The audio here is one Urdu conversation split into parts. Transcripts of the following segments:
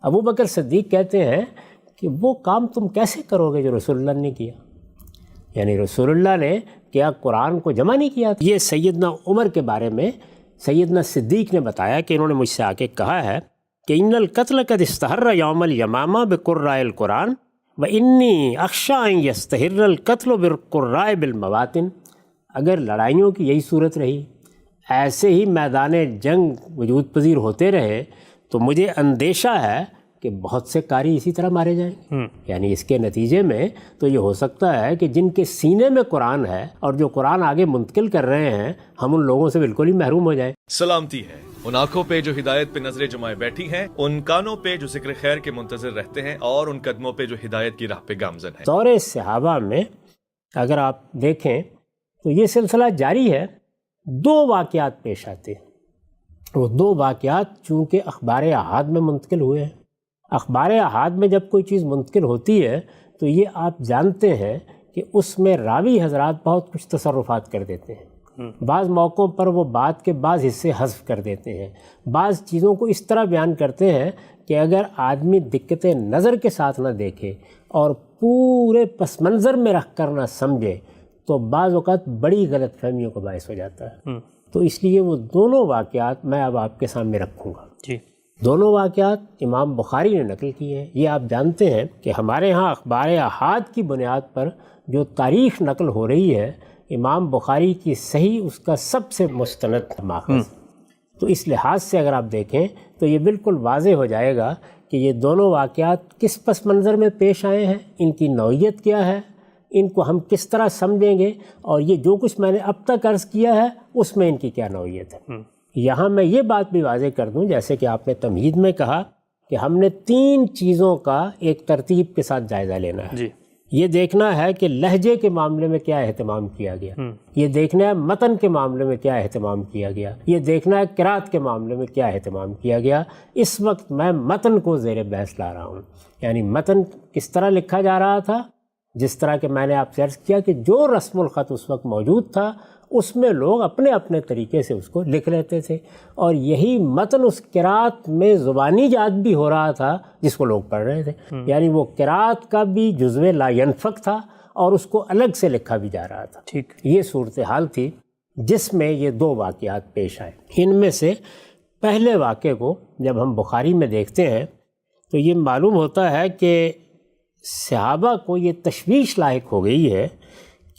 ابو بکر صدیق کہتے ہیں کہ وہ کام تم کیسے کرو گے جو رسول اللہ نے کیا؟ یعنی رسول اللہ نے کیا قرآن کو جمع نہیں کیا؟ یہ سیدنا عمر کے بارے میں سیدنا صدیق نے بتایا کہ انہوں نے مجھ سے آ کے کہا ہے کہ ان القتل قد استحر یوم الیمامہ بقراء القرآن و انی اخشی ان یستحر القتل بالقراء بالمواطن. اگر لڑائیوں کی یہی صورت رہی، ایسے ہی میدان جنگ وجود پذیر ہوتے رہے، تو مجھے اندیشہ ہے کہ بہت سے قاری اسی طرح مارے جائیں. یعنی اس کے نتیجے میں تو یہ ہو سکتا ہے کہ جن کے سینے میں قرآن ہے اور جو قرآن آگے منتقل کر رہے ہیں، ہم ان لوگوں سے بالکل ہی محروم ہو جائیں. سلامتی ہے ان آنکھوں پہ جو ہدایت پہ نظریں جمائے بیٹھی ہیں، ان کانوں پہ جو ذکر خیر کے منتظر رہتے ہیں، اور ان قدموں پہ جو ہدایت کی راہ پہ گامزن ہیں. دور صحابہ میں اگر آپ دیکھیں تو یہ سلسلہ جاری ہے. 2 واقعات پیش آتے ہیں. وہ 2 واقعات چونکہ اخبار احاد میں منتقل ہوئے ہیں. اخبار احاد میں جب کوئی چیز منتقل ہوتی ہے تو یہ آپ جانتے ہیں کہ اس میں راوی حضرات بہت کچھ تصرفات کر دیتے ہیں. بعض موقعوں پر وہ بات کے بعض حصے حذف کر دیتے ہیں. بعض چیزوں کو اس طرح بیان کرتے ہیں کہ اگر آدمی دقت نظر کے ساتھ نہ دیکھے اور پورے پس منظر میں رکھ کر نہ سمجھے تو بعض اوقات بڑی غلط فہمیوں کا باعث ہو جاتا ہے. تو اس لیے وہ دونوں واقعات میں اب آپ کے سامنے رکھوں گا. جی. دونوں واقعات امام بخاری نے نقل کیے ہیں. یہ آپ جانتے ہیں کہ ہمارے ہاں اخبار احاد کی بنیاد پر جو تاریخ نقل ہو رہی ہے، امام بخاری کی صحیح اس کا سب سے مستند ماخذ. تو اس لحاظ سے اگر آپ دیکھیں تو یہ بالکل واضح ہو جائے گا کہ یہ دونوں واقعات کس پس منظر میں پیش آئے ہیں، ان کی نوعیت کیا ہے، ان کو ہم کس طرح سمجھیں گے، اور یہ جو کچھ میں نے اب تک عرض کیا ہے اس میں ان کی کیا نوعیت ہے. یہاں میں یہ بات بھی واضح کر دوں، جیسے کہ آپ نے تمہید میں کہا کہ ہم نے 3 چیزوں کا ایک ترتیب کے ساتھ جائزہ لینا ہے. جی. یہ دیکھنا ہے کہ لہجے کے معاملے میں کیا اہتمام کیا گیا، یہ دیکھنا ہے متن کے معاملے میں کیا اہتمام کیا گیا، یہ دیکھنا ہے قرات کے معاملے میں کیا اہتمام کیا گیا. اس وقت میں متن کو زیر بحث لا رہا ہوں. یعنی متن کس طرح لکھا جا رہا تھا، جس طرح کہ میں نے آپ سے عرض کیا کہ جو رسم الخط اس وقت موجود تھا اس میں لوگ اپنے اپنے طریقے سے اس کو لکھ لیتے تھے، اور یہی متن اس قرات میں زبانی یاد بھی ہو رہا تھا جس کو لوگ پڑھ رہے تھے. یعنی وہ قرات کا بھی جزو لا ینفک تھا اور اس کو الگ سے لکھا بھی جا رہا تھا. ٹھیک. یہ صورتحال تھی جس میں یہ 2 واقعات پیش آئے. ان میں سے پہلے واقعے کو جب ہم بخاری میں دیکھتے ہیں تو یہ معلوم ہوتا ہے کہ صحابہ کو یہ تشویش لاحق ہو گئی ہے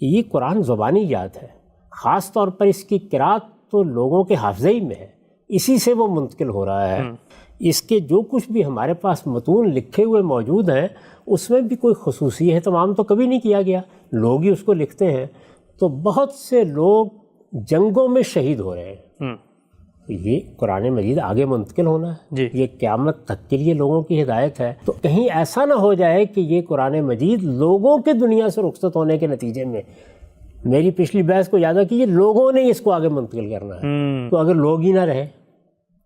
کہ یہ قرآن زبانی یاد ہے، خاص طور پر اس کی قرات تو لوگوں کے حافظے ہی میں ہے، اسی سے وہ منتقل ہو رہا ہے. اس کے جو کچھ بھی ہمارے پاس متون لکھے ہوئے موجود ہیں اس میں بھی کوئی خصوصی اہتمام تو کبھی نہیں کیا گیا، لوگ ہی اس کو لکھتے ہیں. تو بہت سے لوگ جنگوں میں شہید ہو رہے ہیں. یہ قرآن مجید آگے منتقل ہونا ہے. جی. یہ قیامت تک کے لیے لوگوں کی ہدایت ہے. تو کہیں ایسا نہ ہو جائے کہ یہ قرآن مجید لوگوں کے دنیا سے رخصت ہونے کے نتیجے میں، میری پچھلی بحث کو یاد کیجیے، لوگوں نے اس کو آگے منتقل کرنا ہے، تو اگر لوگ ہی نہ رہے،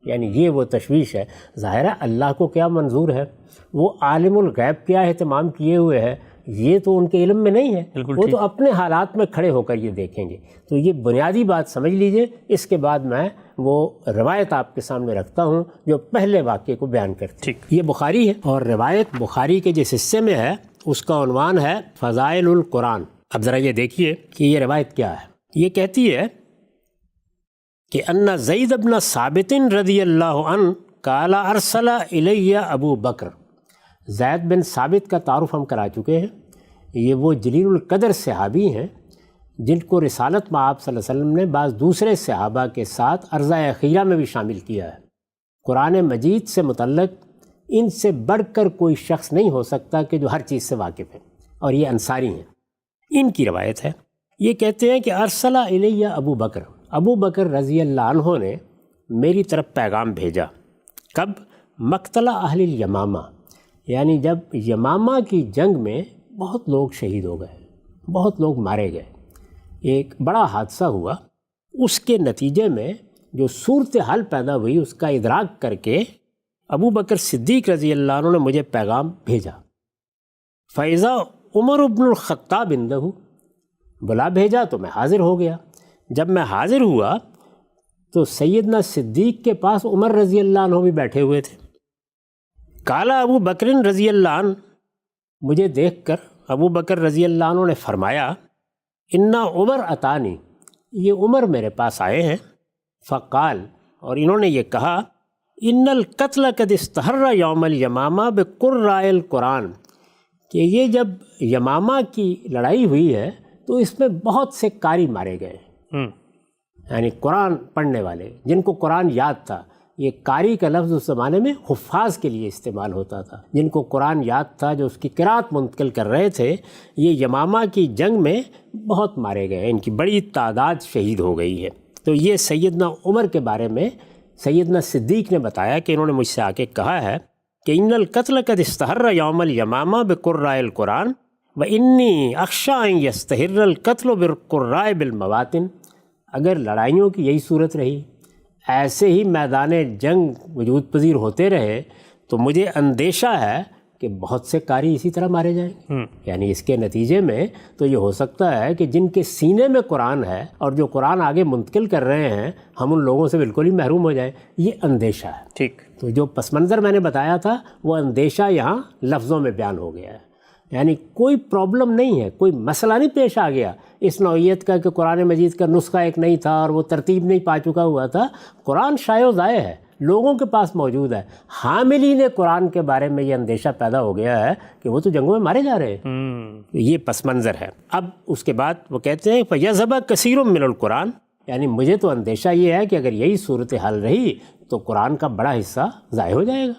یعنی یہ وہ تشویش ہے. ظاہر ہے اللہ کو کیا منظور ہے، وہ عالم الغیب کیا اہتمام کیے ہوئے ہے، یہ تو ان کے علم میں نہیں ہے. وہ تو اپنے حالات میں کھڑے ہو کر یہ دیکھیں گے. تو یہ بنیادی بات سمجھ لیجئے. اس کے بعد میں وہ روایت آپ کے سامنے رکھتا ہوں جو پہلے واقعے کو بیان کرتی ہے. یہ بخاری ہے اور روایت بخاری کے جس حصے میں ہے اس کا عنوان ہے فضائل القرآن. اب ذرا یہ دیکھیے کہ یہ روایت کیا ہے. یہ کہتی ہے کہ ان زید بن ثابت رضی اللہ عنہ قال ارسل الی ابو بکر. زید بن ثابت کا تعارف ہم کرا چکے ہیں. یہ وہ جلیل القدر صحابی ہیں جن کو رسالت میں آپ صلی اللہ علیہ وسلم نے بعض دوسرے صحابہ کے ساتھ عرضہ اخیرہ میں بھی شامل کیا ہے. قرآن مجید سے متعلق ان سے بڑھ کر کوئی شخص نہیں ہو سکتا کہ جو ہر چیز سے واقف ہے، اور یہ انصاری ہیں. ان کی روایت ہے. یہ کہتے ہیں کہ ارسل الی ابو بکر. ابو بکر رضی اللہ عنہ نے میری طرف پیغام بھیجا. کب؟ مقتل اہل الیمامہ، یعنی جب یمامہ کی جنگ میں بہت لوگ شہید ہو گئے، بہت لوگ مارے گئے، ایک بڑا حادثہ ہوا. اس کے نتیجے میں جو صورتحال پیدا ہوئی اس کا ادراک کر کے ابو بکر صدیق رضی اللہ عنہ نے مجھے پیغام بھیجا. فیضا عمر بن الخطاب عنده، بلا بھیجا تو میں حاضر ہو گیا. جب میں حاضر ہوا تو سیدنا صدیق کے پاس عمر رضی اللہ عنہ بھی بیٹھے ہوئے تھے. کالا ابو بکر رضی اللہ عنہ، مجھے دیکھ کر ابو بکر رضی اللہ عنہ نے فرمایا انا عمر اتانی، یہ عمر میرے پاس آئے ہیں، فقال، اور انہوں نے یہ کہا ان القتل قد استحر یوم الیمامہ بقراء القرآن، کہ یہ جب یمامہ کی لڑائی ہوئی ہے تو اس میں بہت سے قاری مارے گئے، یعنی قرآن پڑھنے والے جن کو قرآن یاد تھا۔ یہ قاری کا لفظ اس زمانے میں حفاظ کے لیے استعمال ہوتا تھا، جن کو قرآن یاد تھا، جو اس کی قرأت منتقل کر رہے تھے۔ یہ یمامہ کی جنگ میں بہت مارے گئے، ان کی بڑی تعداد شہید ہو گئی ہے۔ تو یہ سیدنا عمر کے بارے میں سیدنا صدیق نے بتایا کہ انہوں نے مجھ سے آ کے کہا ہے کہ ان القتل قد استحر یوم الیمامہ بقراء القرآن وانی اخشی ان یستحر القتل بالقراء بالمواطن، اگر لڑائیوں کی یہی صورت رہی، ایسے ہی میدان جنگ وجود پذیر ہوتے رہے، تو مجھے اندیشہ ہے کہ بہت سے قاری اسی طرح مارے جائیں گے۔ یعنی اس کے نتیجے میں تو یہ ہو سکتا ہے کہ جن کے سینے میں قرآن ہے اور جو قرآن آگے منتقل کر رہے ہیں، ہم ان لوگوں سے بالکل ہی محروم ہو جائیں، یہ اندیشہ ہے۔ ٹھیک، تو جو پس منظر میں نے بتایا تھا وہ اندیشہ یہاں لفظوں میں بیان ہو گیا ہے، یعنی کوئی پرابلم نہیں ہے، کوئی مسئلہ نہیں پیش آ گیا اس نوعیت کا کہ قرآن مجید کا نسخہ ایک نہیں تھا اور وہ ترتیب نہیں پا چکا ہوا تھا۔ قرآن شائع و ضائع ہے، لوگوں کے پاس موجود ہے۔ حاملین قرآن کے بارے میں یہ اندیشہ پیدا ہو گیا ہے کہ وہ تو جنگوں میں مارے جا رہے ہیں۔ یہ پس منظر ہے۔ اب اس کے بعد وہ کہتے ہیں فَيَذْهَبَ كَثِيرٌ مِّنَ الْقُرْآنِ، یعنی مجھے تو اندیشہ یہ ہے کہ اگر یہی صورتحال رہی تو قرآن کا بڑا حصہ ضائع ہو جائے گا۔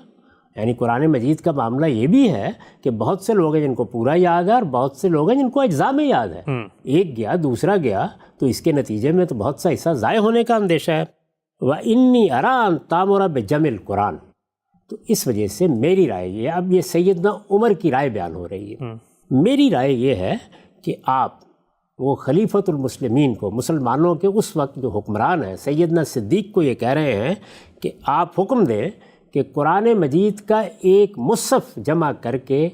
یعنی قرآن مجید کا معاملہ یہ بھی ہے کہ بہت سے لوگ ہیں جن کو پورا یاد ہے اور بہت سے لوگ ہیں جن کو اجزاء میں یاد ہے، ایک گیا دوسرا گیا، تو اس کے نتیجے میں تو بہت سا حصہ ضائع ہونے کا اندیشہ ہے۔ وَإِنِّي أَرَىٰ أَن تَأْمُرَ بِجَمْعِ الْقُرْآنِ، تو اس وجہ سے میری رائے یہ ہے، اب یہ سیدنا عمر کی رائے بیان ہو رہی ہے، میری رائے یہ ہے کہ آپ وہ خلیفۃ المسلمین کو، مسلمانوں کے اس وقت جو حکمران ہیں، سیدنا صدیق کو یہ کہہ رہے ہیں کہ آپ حکم دیں کہ قرآن مجید کا ایک مصحف جمع کر کے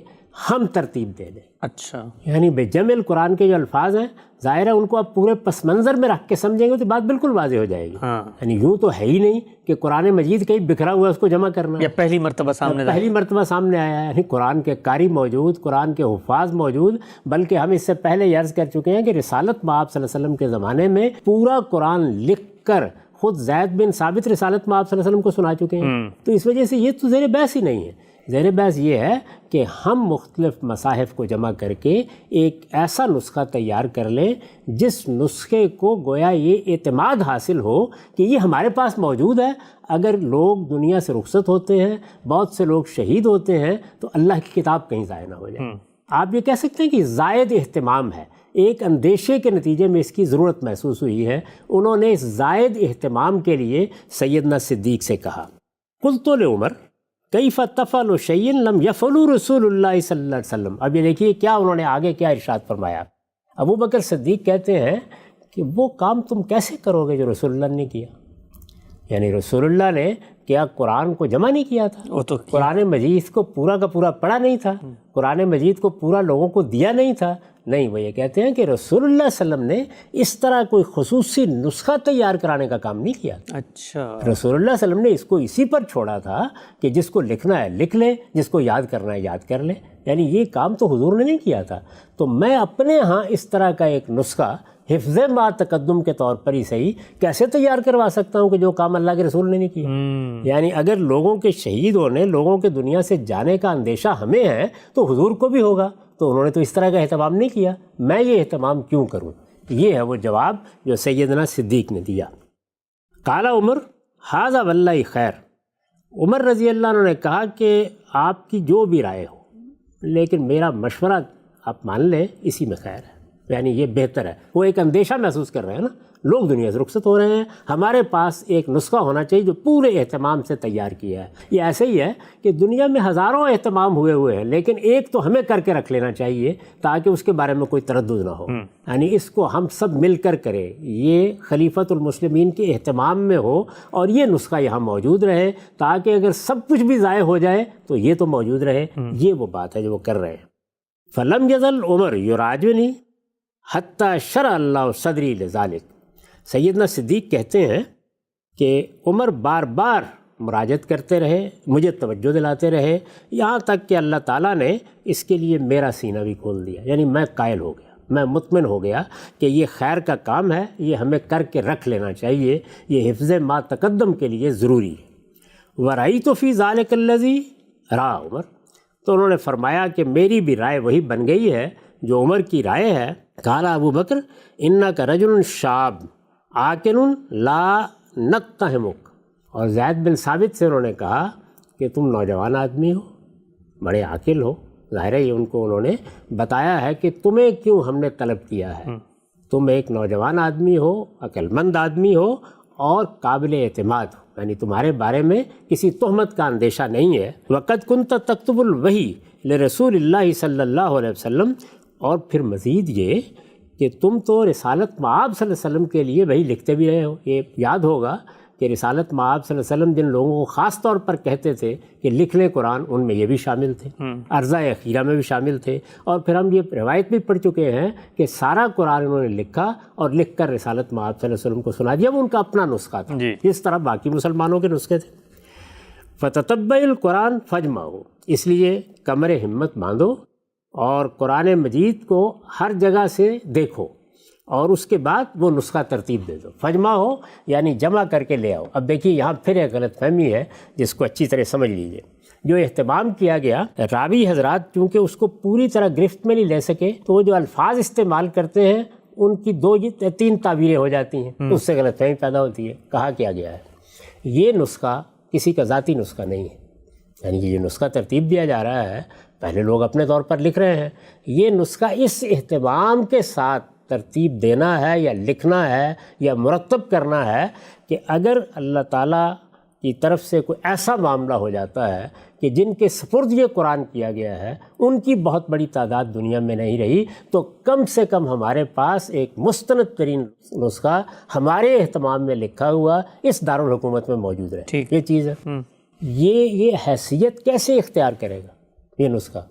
ہم ترتیب دے دیں۔ اچھا، یعنی بجمع القرآن کے جو الفاظ ہیں، ظاہر ہے ان کو آپ پورے پس منظر میں رکھ کے سمجھیں گے تو بات بالکل واضح ہو جائے گی۔ یعنی یوں تو ہے ہی نہیں کہ قرآن مجید کہیں بکھرا ہوا ہے اس کو جمع کرنا، یا پہلی مرتبہ سامنے پہلی مرتبہ سامنے آیا ہے۔ یعنی قرآن کے قاری موجود، قرآن کے حفاظ موجود، بلکہ ہم اس سے پہلے عرض کر چکے ہیں کہ رسالت مآب صلی اللہ علیہ وسلم کے زمانے میں پورا قرآن لکھ کر خود زید بن ثابت رسالت مآب صلی اللہ علیہ وسلم کو سنا چکے ہیں۔ تو اس وجہ سے یہ تو زیر بحث ہی نہیں ہے۔ زیر بحث یہ ہے کہ ہم مختلف مصاحف کو جمع کر کے ایک ایسا نسخہ تیار کر لیں جس نسخے کو گویا یہ اعتماد حاصل ہو کہ یہ ہمارے پاس موجود ہے، اگر لوگ دنیا سے رخصت ہوتے ہیں، بہت سے لوگ شہید ہوتے ہیں، تو اللہ کی کتاب کہیں ضائع نہ ہو جائے۔ آپ یہ کہہ سکتے ہیں کہ زائد اہتمام ہے، ایک اندیشے کے نتیجے میں اس کی ضرورت محسوس ہوئی ہے۔ انہوں نے اس زائد اہتمام کے لیے سیدنا صدیق سے کہا قلت لعمر کیف تفعل شیئا لم یفعلہ رسول اللہ صلی اللہ علیہ وسلم۔ اب یہ دیکھیے کیا انہوں نے آگے کیا ارشاد فرمایا۔ ابو بکر صدیق کہتے ہیں کہ وہ کام تم کیسے کرو گے جو رسول اللہ نے کیا؟ یعنی رسول اللہ نے کیا قرآن کو جمع نہیں کیا تھا؟ وہ تو قرآن مجید کو پورا کا پورا پڑھا نہیں تھا؟ قرآن مجید کو پورا لوگوں کو دیا نہیں تھا؟ نہیں، وہ یہ کہتے ہیں کہ رسول اللہ صلی اللہ علیہ وسلم نے اس طرح کوئی خصوصی نسخہ تیار کرانے کا کام نہیں کیا۔ اچھا، رسول اللہ صلی اللہ علیہ وسلم نے اس کو اسی پر چھوڑا تھا کہ جس کو لکھنا ہے لکھ لے، جس کو یاد کرنا ہے یاد کر لے۔ یعنی یہ کام تو حضور نے نہیں کیا تھا۔ تو میں اپنے ہاں اس طرح کا ایک نسخہ حفظ ما تقدم کے طور پر ہی صحیح کیسے تیار کروا سکتا ہوں کہ جو کام اللہ کے رسول نے نہیں کیا؟ یعنی اگر لوگوں کے شہید ہونے، لوگوں کے دنیا سے جانے کا اندیشہ ہمیں ہے تو حضور کو بھی ہوگا، تو انہوں نے تو اس طرح کا اہتمام نہیں کیا، میں یہ اہتمام کیوں کروں؟ یہ ہے وہ جواب جو سیدنا صدیق نے دیا۔ قال عمر ھذا واللہ خیر، عمر رضی اللہ عنہ نے کہا کہ آپ کی جو بھی رائے ہو، لیکن میرا مشورہ آپ مان لیں اسی میں خیر ہے، یعنی یہ بہتر ہے۔ وہ ایک اندیشہ محسوس کر رہے ہیں نا، لوگ دنیا سے رخصت ہو رہے ہیں، ہمارے پاس ایک نسخہ ہونا چاہیے جو پورے اہتمام سے تیار کیا ہے۔ یہ ایسے ہی ہے کہ دنیا میں ہزاروں اہتمام ہوئے ہیں، لیکن ایک تو ہمیں کر کے رکھ لینا چاہیے تاکہ اس کے بارے میں کوئی تردد نہ ہو، یعنی اس کو ہم سب مل کر کریں، یہ خلیفۃ المسلمین کے اہتمام میں ہو اور یہ نسخہ یہاں موجود رہے تاکہ اگر سب کچھ بھی ضائع ہو جائے تو یہ تو موجود رہے۔ یہ وہ بات ہے جو وہ کر رہے ہیں۔ فلم یزل عمر یراجعنی حتی شرع اللہ صدری لذالک، سیدنا صدیق کہتے ہیں کہ عمر بار بار مراجعت کرتے رہے، مجھے توجہ دلاتے رہے، یہاں تک کہ اللہ تعالیٰ نے اس کے لیے میرا سینہ بھی کھول دیا. یعنی میں قائل ہو گیا، میں مطمئن ہو گیا کہ یہ خیر کا کام ہے، یہ ہمیں کر کے رکھ لینا چاہیے، یہ حفظ ما تقدم کے لیے ضروری ہے. وَرَأَيْتُ فِي ذَلِكَ الَّذِي رَأَى عمر، تو انہوں نے فرمایا کہ میری بھی رائے وہی بن گئی ہے جو عمر کی رائے ہے. قال ابو بکر انک رجل شاب عاقل لا نتہمک، اور زید بن ثابت سے انہوں نے کہا کہ تم نوجوان آدمی ہو، بڑے عاقل ہو. ظاہر ہے یہ ان کو انہوں نے بتایا ہے کہ تمہیں کیوں ہم نے طلب کیا ہے، تم ایک نوجوان آدمی ہو، عقل مند آدمی ہو اور قابل اعتماد ہو، یعنی تمہارے بارے میں کسی تہمت کا اندیشہ نہیں ہے. وقد کنت تکتب الوحی لرسول اللہ صلی اللہ علیہ وسلم، اور پھر مزید یہ کہ تم تو رسالت مآب صلی اللہ علیہ وسلم کے لیے وہی لکھتے بھی رہے ہو. یہ یاد ہوگا کہ رسالت مآب صلی اللہ علیہ وسلم جن لوگوں کو خاص طور پر کہتے تھے کہ لکھ لیں قرآن، ان میں یہ بھی شامل تھے، عرضہ اخیرہ میں بھی شامل تھے. اور پھر ہم یہ روایت بھی پڑھ چکے ہیں کہ سارا قرآن انہوں نے لکھا اور لکھ کر رسالت مآب صلی اللہ علیہ وسلم کو سنا دیا. وہ ان کا اپنا نسخہ تھا جس طرح باقی مسلمانوں کے نسخے تھے. فتتبع القرآن فجمعوا، اس لیے کمر ہمت باندھو اور قرآن مجید کو ہر جگہ سے دیکھو اور اس کے بعد وہ نسخہ ترتیب دے دو. فجمع ہو یعنی جمع کر کے لے آؤ. اب دیکھیے یہاں پھر ایک غلط فہمی ہے جس کو اچھی طرح سمجھ لیجیے. جو اہتمام کیا گیا، راوی حضرات کیونکہ اس کو پوری طرح گرفت میں نہیں لے سکے تو وہ جو الفاظ استعمال کرتے ہیں ان کی 2-3 تعبیریں ہو جاتی ہیں، اس سے غلط فہمی پیدا ہوتی ہے. کہا کیا گیا ہے یہ نسخہ کسی کا ذاتی نسخہ نہیں ہے، یعنی کہ یہ نسخہ ترتیب دیا جا رہا ہے، پہلے لوگ اپنے طور پر لکھ رہے ہیں، یہ نسخہ اس اہتمام کے ساتھ ترتیب دینا ہے یا لکھنا ہے یا مرتب کرنا ہے کہ اگر اللہ تعالیٰ کی طرف سے کوئی ایسا معاملہ ہو جاتا ہے کہ جن کے سپرد یہ قرآن کیا گیا ہے ان کی بہت بڑی تعداد دنیا میں نہیں رہی، تو کم سے کم ہمارے پاس ایک مستند ترین نسخہ ہمارے اہتمام میں لکھا ہوا اس دارالحکومت میں موجود رہے. یہ چیز ہے. یہ حیثیت کیسے اختیار کرے گا یہ نسخہ؟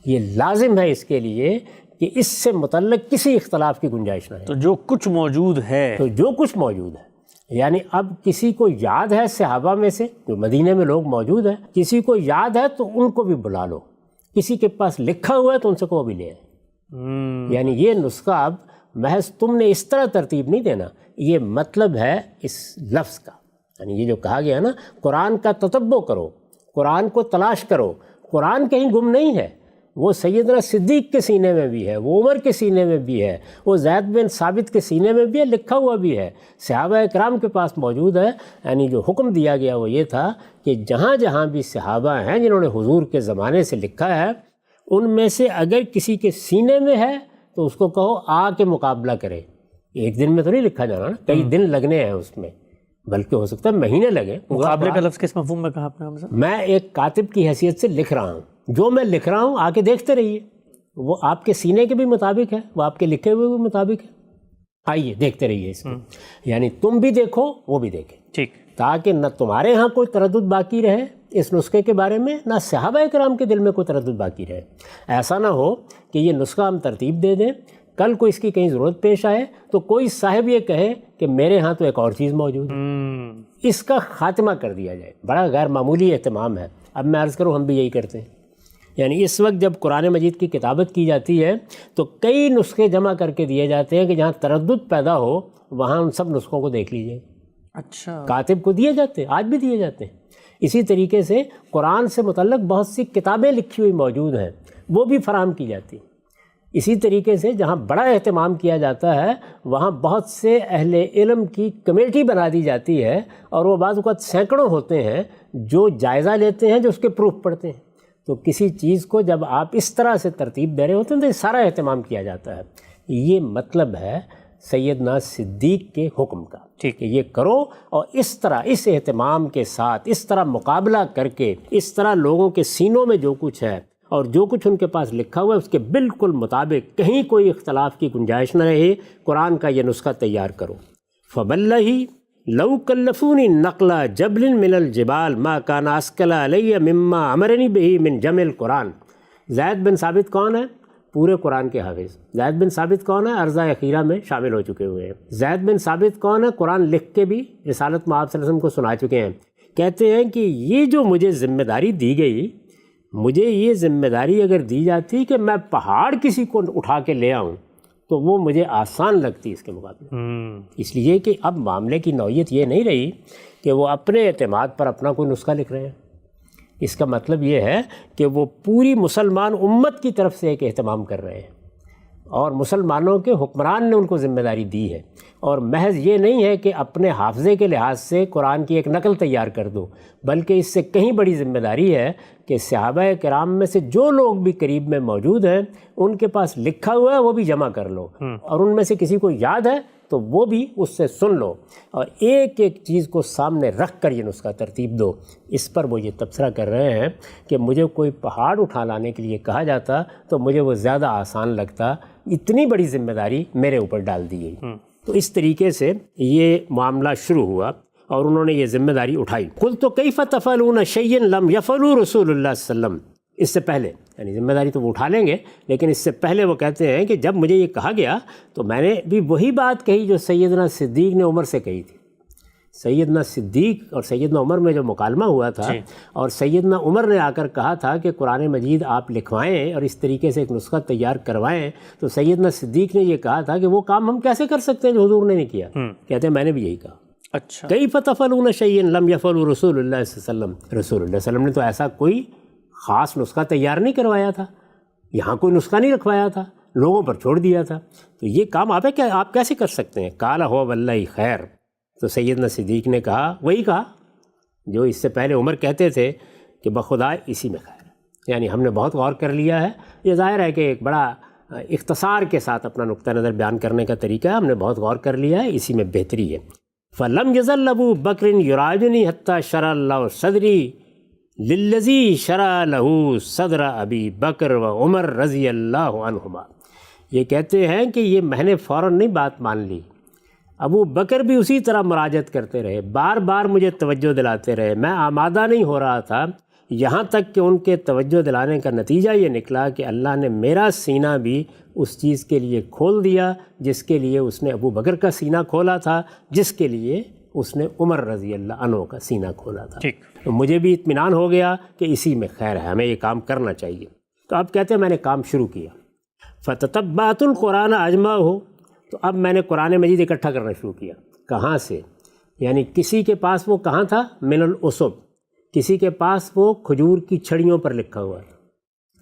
یہ لازم ہے اس کے لیے کہ اس سے متعلق کسی اختلاف کی گنجائش نہ ہے. تو جو کچھ موجود ہے، یعنی اب کسی کو یاد ہے صحابہ میں سے جو مدینے میں لوگ موجود ہیں، کسی کو یاد ہے تو ان کو بھی بلا لو، کسی کے پاس لکھا ہوا ہے تو ان سے کو بھی لے آئے. یعنی یہ نسخہ اب محض تم نے اس طرح ترتیب نہیں دینا، یہ مطلب ہے اس لفظ کا. یعنی یہ جو کہا گیا نا قرآن کا تتبع کرو، قرآن کو تلاش کرو، قرآن کہیں گم نہیں ہے. وہ سیدنا صدیق کے سینے میں بھی ہے، وہ عمر کے سینے میں بھی ہے، وہ زید بن ثابت کے سینے میں بھی ہے، لکھا ہوا بھی ہے، صحابہ اکرام کے پاس موجود ہے. یعنی جو حکم دیا گیا وہ یہ تھا کہ جہاں جہاں بھی صحابہ ہیں جنہوں نے حضور کے زمانے سے لکھا ہے، ان میں سے اگر کسی کے سینے میں ہے تو اس کو کہو آ کے مقابلہ کرے. ایک دن میں تو نہیں لکھا جانا نا، کئی دن لگنے ہیں اس میں، بلکہ ہو سکتا ہے مہینے لگے. مقابلے کا لفظ کس مفہوم میں کہا آپ نے؟ میں ایک کاتب کی حیثیت سے لکھ رہا ہوں، جو میں لکھ رہا ہوں آ کے دیکھتے رہیے، وہ آپ کے سینے کے بھی مطابق ہے، وہ آپ کے لکھے ہوئے بھی مطابق ہے، آئیے دیکھتے رہیے اس کو. یعنی تم بھی دیکھو وہ بھی دیکھیں، ٹھیک، تاکہ نہ تمہارے ہاں کوئی تردد باقی رہے اس نسخے کے بارے میں، نہ صحابہ اکرام کے دل میں کوئی تردد باقی رہے. ایسا نہ ہو کہ یہ نسخہ ہم ترتیب دے دیں، کل کو اس کی کہیں ضرورت پیش آئے تو کوئی صاحب یہ کہے کہ میرے ہاں تو ایک اور چیز موجود ہے، اس کا خاتمہ کر دیا جائے. بڑا غیر معمولی اہتمام ہے. اب میں عرض کروں ہم بھی یہی کرتے ہیں. یعنی اس وقت جب قرآن مجید کی کتابت کی جاتی ہے تو کئی نسخے جمع کر کے دیے جاتے ہیں کہ جہاں تردد پیدا ہو وہاں ان سب نسخوں کو دیکھ لیجیے. اچھا، کاتب کو دیے جاتے ہیں، آج بھی دیے جاتے ہیں. اسی طریقے سے قرآن سے متعلق بہت سی کتابیں لکھی ہوئی موجود ہیں، وہ بھی فراہم کی جاتی ہیں. اسی طریقے سے جہاں بڑا اہتمام کیا جاتا ہے وہاں بہت سے اہل علم کی کمیٹی بنا دی جاتی ہے، اور وہ بعض اوقات سینکڑوں ہوتے ہیں جو جائزہ لیتے ہیں، جو اس کے پروف پڑھتے ہیں. تو کسی چیز کو جب آپ اس طرح سے ترتیب دے رہے ہوتے ہیں تو سارا اہتمام کیا جاتا ہے. یہ مطلب ہے سیدنا صدیق کے حکم کا، ٹھیک ہے، یہ کرو. اور اس طرح اس اہتمام کے ساتھ اس طرح مقابلہ کر کے اس طرح لوگوں کے سینوں میں جو کچھ ہے اور جو کچھ ان کے پاس لکھا ہوا ہے اس کے بالکل مطابق کہیں کوئی اختلاف کی گنجائش نہ رہے، قرآن کا یہ نسخہ تیار کرو. فباللہ لو کلفونی نقل جبل من الجبال ما کان اسکل علی مما امرنی بہ من جمع القرآن. زید بن ثابت کون ہے؟ پورے قرآن کے حافظ. زید بن ثابت کون ہے؟ عرضہ اخیرہ میں شامل ہو چکے ہوئے ہیں. زید بن ثابت کون ہے؟ قرآن لکھ کے بھی رسالت مآب صلی اللہ علیہ وسلم کو سنا چکے ہیں. کہتے ہیں کہ یہ جو مجھے ذمہ داری دی گئی، مجھے یہ ذمہ داری اگر دی جاتی کہ میں پہاڑ کسی کو اٹھا کے لے آؤں تو وہ مجھے آسان لگتی اس کے مقابلے، اس لیے کہ اب معاملے کی نوعیت یہ نہیں رہی کہ وہ اپنے اعتماد پر اپنا کوئی نسخہ لکھ رہے ہیں۔ اس کا مطلب یہ ہے کہ وہ پوری مسلمان امت کی طرف سے ایک اہتمام کر رہے ہیں، اور مسلمانوں کے حکمران نے ان کو ذمہ داری دی ہے، اور محض یہ نہیں ہے کہ اپنے حافظے کے لحاظ سے قرآن کی ایک نقل تیار کر دو، بلکہ اس سے کہیں بڑی ذمہ داری ہے کہ صحابہ کرام میں سے جو لوگ بھی قریب میں موجود ہیں ان کے پاس لکھا ہوا ہے وہ بھی جمع کر لو، اور ان میں سے کسی کو یاد ہے تو وہ بھی اس سے سن لو، اور ایک ایک چیز کو سامنے رکھ کر یہ نسخہ ترتیب دو۔ اس پر وہ یہ تبصرہ کر رہے ہیں کہ مجھے کوئی پہاڑ اٹھا لانے کے لیے کہا جاتا تو مجھے وہ زیادہ آسان لگتا، اتنی بڑی ذمہ داری میرے اوپر ڈال دی گئی۔ تو اس طریقے سے یہ معاملہ شروع ہوا اور انہوں نے یہ ذمہ داری اٹھائی۔ قلت کیف تفعلون شیئا لم یفعلوا رسول اللہ صلی اللہ علیہ وسلم، اس سے پہلے یعنی ذمہ داری تو وہ اٹھا لیں گے، لیکن اس سے پہلے وہ کہتے ہیں کہ جب مجھے یہ کہا گیا تو میں نے بھی وہی بات کہی جو سیدنا صدیق نے عمر سے کہی تھی۔ سیدنا صدیق اور سیدنا عمر میں جو مکالمہ ہوا تھا، اور سیدنا عمر نے آ کر کہا تھا کہ قرآن مجید آپ لکھوائیں اور اس طریقے سے ایک نسخہ تیار کروائیں، تو سیدنا صدیق نے یہ کہا تھا کہ وہ کام ہم کیسے کر سکتے ہیں جو حضور نے نہیں کیا؟ کہتے ہیں میں نے بھی یہی کہا۔ اچھا، کیف تفعلون شیئا لم یفعلوا رسول اللہ صلی اللہ علیہ وسلم، رسول اللہ صلی اللہ علیہ وسلم نے تو ایسا کوئی خاص نسخہ تیار نہیں کروایا تھا، یہاں کوئی نسخہ نہیں رکھوایا تھا، لوگوں پر چھوڑ دیا تھا، تو یہ کام آپ کیسے کر سکتے ہیں؟ قال هو واللہ خیر، تو سیدنا صدیق نے کہا وہی کہا جو اس سے پہلے عمر کہتے تھے کہ بخدا اسی میں خیر ہے، یعنی ہم نے بہت غور کر لیا ہے۔ یہ ظاہر ہے کہ ایک بڑا اختصار کے ساتھ اپنا نقطہ نظر بیان کرنے کا طریقہ ہے، ہم نے بہت غور کر لیا ہے، اسی میں بہتری ہے۔ فلم یزل ابو بکر یراجنی حتی شرع اللہ صدری للذی شرع لہ صدر ابی بکر و عمر رضی اللہ عنہما۔ یہ کہتے ہیں کہ یہ میں نے فوراً نہیں بات مان لی، ابو بکر بھی اسی طرح مراجعت کرتے رہے، بار بار مجھے توجہ دلاتے رہے، میں آمادہ نہیں ہو رہا تھا، یہاں تک کہ ان کے توجہ دلانے کا نتیجہ یہ نکلا کہ اللہ نے میرا سینہ بھی اس چیز کے لیے کھول دیا جس کے لیے اس نے ابو بکر کا سینہ کھولا تھا، جس کے لیے اس نے عمر رضی اللہ عنہ کا سینہ کھولا تھا۔ تو مجھے بھی اطمینان ہو گیا کہ اسی میں خیر ہے، ہمیں یہ کام کرنا چاہیے۔ تو اب کہتے ہیں میں نے کام شروع کیا، فتتبعت القرآن اجمع ہو، تو اب میں نے قرآن مجید اکٹھا کرنا شروع کیا۔ کہاں سے؟ یعنی کسی کے پاس وہ کہاں تھا؟ من الاسب، کسی کے پاس وہ کھجور کی چھڑیوں پر لکھا ہوا تھا،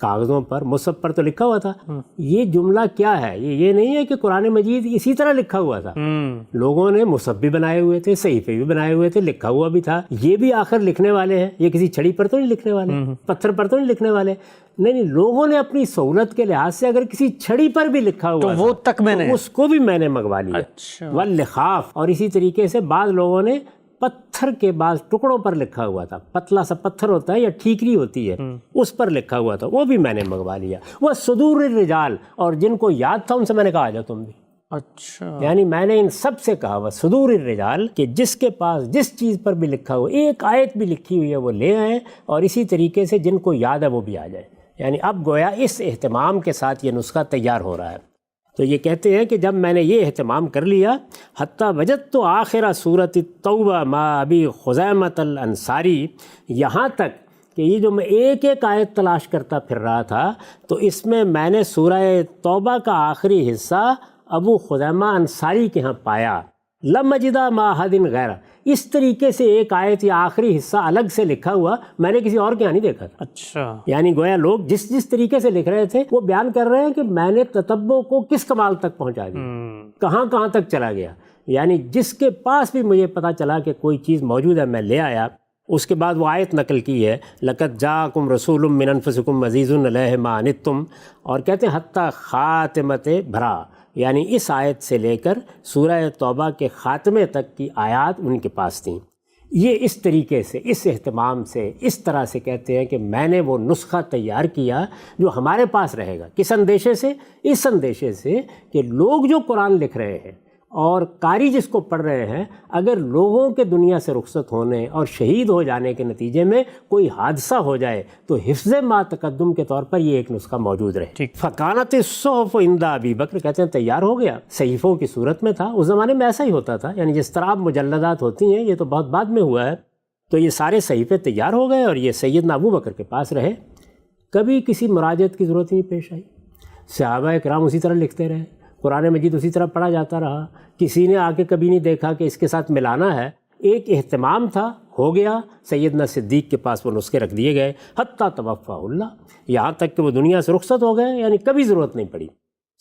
کاغذوں پر، مصحف پر تو لکھا ہوا تھا۔ یہ جملہ کیا ہے؟ یہ نہیں ہے کہ قرآن مجید اسی طرح لکھا ہوا تھا، لوگوں نے مصحف بھی بنائے ہوئے تھے، صحیفے بھی بنائے ہوئے تھے، لکھا ہوا بھی تھا، یہ بھی آخر لکھنے والے ہیں، یہ کسی چھڑی پر تو نہیں لکھنے والے، پتھر پر تو نہیں لکھنے والے، نہیں، لوگوں نے اپنی سہولت کے لحاظ سے اگر کسی چھڑی پر بھی لکھا ہوا تو وہ تک میں نے اس کو بھی میں نے منگوا لیا۔ اچھا، واللخاف، اور اسی طریقے سے بعض لوگوں نے پتھر کے بعض ٹکڑوں پر لکھا ہوا تھا، پتلا سا پتھر ہوتا ہے یا ٹھیکری ہوتی ہے، اس پر لکھا ہوا تھا، وہ بھی میں نے منگوا لیا۔ وہ صدور الرجال، اور جن کو یاد تھا ان سے میں نے کہا آ جاؤ تم بھی، اچھا، یعنی میں نے ان سب سے کہا وہ صدور الرجال کہ جس کے پاس جس چیز پر بھی لکھا ہوا، ایک آیت بھی لکھی ہوئی ہے وہ لے آئیں، اور اسی طریقے سے جن کو یاد ہے وہ بھی آ جائیں۔ یعنی اب گویا اس اہتمام کے ساتھ یہ نسخہ تیار ہو رہا ہے۔ تو یہ کہتے ہیں کہ جب میں نے یہ اہتمام کر لیا، حتیٰ وجدت آخر سورۃ التوبہ ما ابی خزیمۃ الانصاری، یہاں تک کہ یہ جو میں ایک ایک آیت تلاش کرتا پھر رہا تھا تو اس میں نے سورہ توبہ کا آخری حصہ ابو خزیمہ انصاری کے ہاں پایا، لم اجدہ ما احد غیرہ، اس طریقے سے ایک آیت یا آخری حصہ الگ سے لکھا ہوا میں نے کسی اور کے یہاں نہیں دیکھا تھا۔ اچھا، یعنی گویا لوگ جس طریقے سے لکھ رہے تھے وہ بیان کر رہے ہیں کہ میں نے تتبع کو کس کمال تک پہنچا دیا، کہاں تک چلا گیا، یعنی جس کے پاس بھی مجھے پتا چلا کہ کوئی چیز موجود ہے میں لے آیا۔ اس کے بعد وہ آیت نقل کی ہے، لقد جاءکم رسول من انفسکم عزیز علیہ ما عنتم، اور کہتے ہیں حتیٰ خاتمت بھرا، یعنی اس آیت سے لے کر سورہ توبہ کے خاتمے تک کی آیات ان کے پاس تھیں۔ یہ اس طریقے سے، اس اہتمام سے، اس طرح سے کہتے ہیں کہ میں نے وہ نسخہ تیار کیا جو ہمارے پاس رہے گا، کس اندیشے سے؟ اس اندیشے سے کہ لوگ جو قرآن لکھ رہے ہیں اور قاری جس کو پڑھ رہے ہیں، اگر لوگوں کے دنیا سے رخصت ہونے اور شہید ہو جانے کے نتیجے میں کوئی حادثہ ہو جائے تو حفظ ما تقدم کے طور پر یہ ایک نسخہ موجود رہے۔ فکانت الصحف عند ابی بکر، کہتے ہیں تیار ہو گیا، صحیفوں کی صورت میں تھا، اس زمانے میں ایسا ہی ہوتا تھا، یعنی جس طرح اب مجلدات ہوتی ہیں، یہ تو بہت بعد میں ہوا ہے، تو یہ سارے صحیفے تیار ہو گئے اور یہ سیدنا ابو بکر کے پاس رہے. کبھی کسی مراجعت کی ضرورت نہیں پیش آئی. صحابہ کرام اسی طرح لکھتے رہے, قرآن مجید اسی طرح پڑھا جاتا رہا. کسی نے آ کے کبھی نہیں دیکھا کہ اس کے ساتھ ملانا ہے. ایک اہتمام تھا, ہو گیا. سیدنا صدیق کے پاس وہ نسخے رکھ دیے گئے حتیٰ توفیہ اللہ, یہاں تک کہ وہ دنیا سے رخصت ہو گئے, یعنی کبھی ضرورت نہیں پڑی.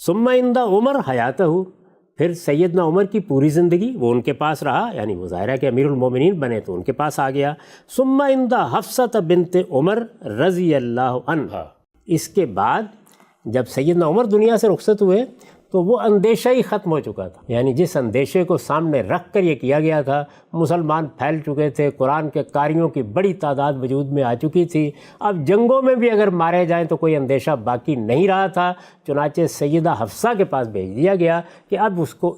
ثم عند عمر حیاتہ, پھر سیدنا عمر کی پوری زندگی وہ ان کے پاس رہا, یعنی وہ ظاہرہ کہ امیر المومنین بنے تو ان کے پاس آ گیا. ثم عند حفصہ بنت عمر رضی اللہ عنہا, اس کے بعد جب سیدنا عمر دنیا سے رخصت ہوئے تو وہ اندیشہ ہی ختم ہو چکا تھا. یعنی جس اندیشے کو سامنے رکھ کر یہ کیا گیا تھا, مسلمان پھیل چکے تھے, قرآن کے قاریوں کی بڑی تعداد وجود میں آ چکی تھی, اب جنگوں میں بھی اگر مارے جائیں تو کوئی اندیشہ باقی نہیں رہا تھا. چنانچہ سیدہ حفصہ کے پاس بھیج دیا گیا کہ اب اس کو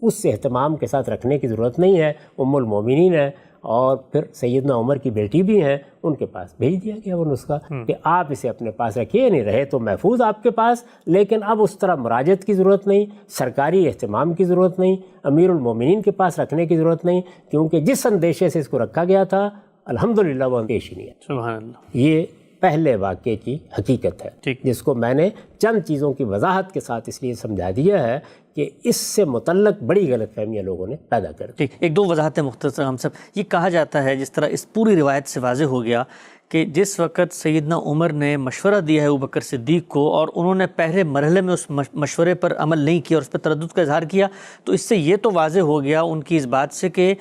اس اہتمام کے ساتھ رکھنے کی ضرورت نہیں ہے, ام المومنین ہے, اور پھر سیدنا عمر کی بیٹی بھی ہیں, ان کے پاس بھیج دیا گیا وہ نسخہ کہ آپ اسے اپنے پاس رکھیے. نہیں رہے تو محفوظ آپ کے پاس, لیکن اب اس طرح مراجعت کی ضرورت نہیں, سرکاری اہتمام کی ضرورت نہیں, امیر المومنین کے پاس رکھنے کی ضرورت نہیں, کیونکہ جس اندیشے سے اس کو رکھا گیا تھا الحمدللہ وہ پیش ہی نہیں ہے. سبحان اللہ. یہ پہلے واقعے کی حقیقت ہے, جس کو میں نے چند چیزوں کی وضاحت کے ساتھ اس لیے سمجھا دیا ہے کہ اس سے متعلق بڑی غلط فہمیاں لوگوں نے پیدا کر دی. ٹھیک, ایک دو وضاحتیں مختصر ہم سب. یہ کہا جاتا ہے جس طرح اس پوری روایت سے واضح ہو گیا کہ جس وقت سیدنا عمر نے مشورہ دیا ہے ابو بکر صدیق کو اور انہوں نے پہلے مرحلے میں اس مشورے پر عمل نہیں کیا اور اس پر تردد کا اظہار کیا, تو اس سے یہ تو واضح ہو گیا ان کی اس بات سے کہ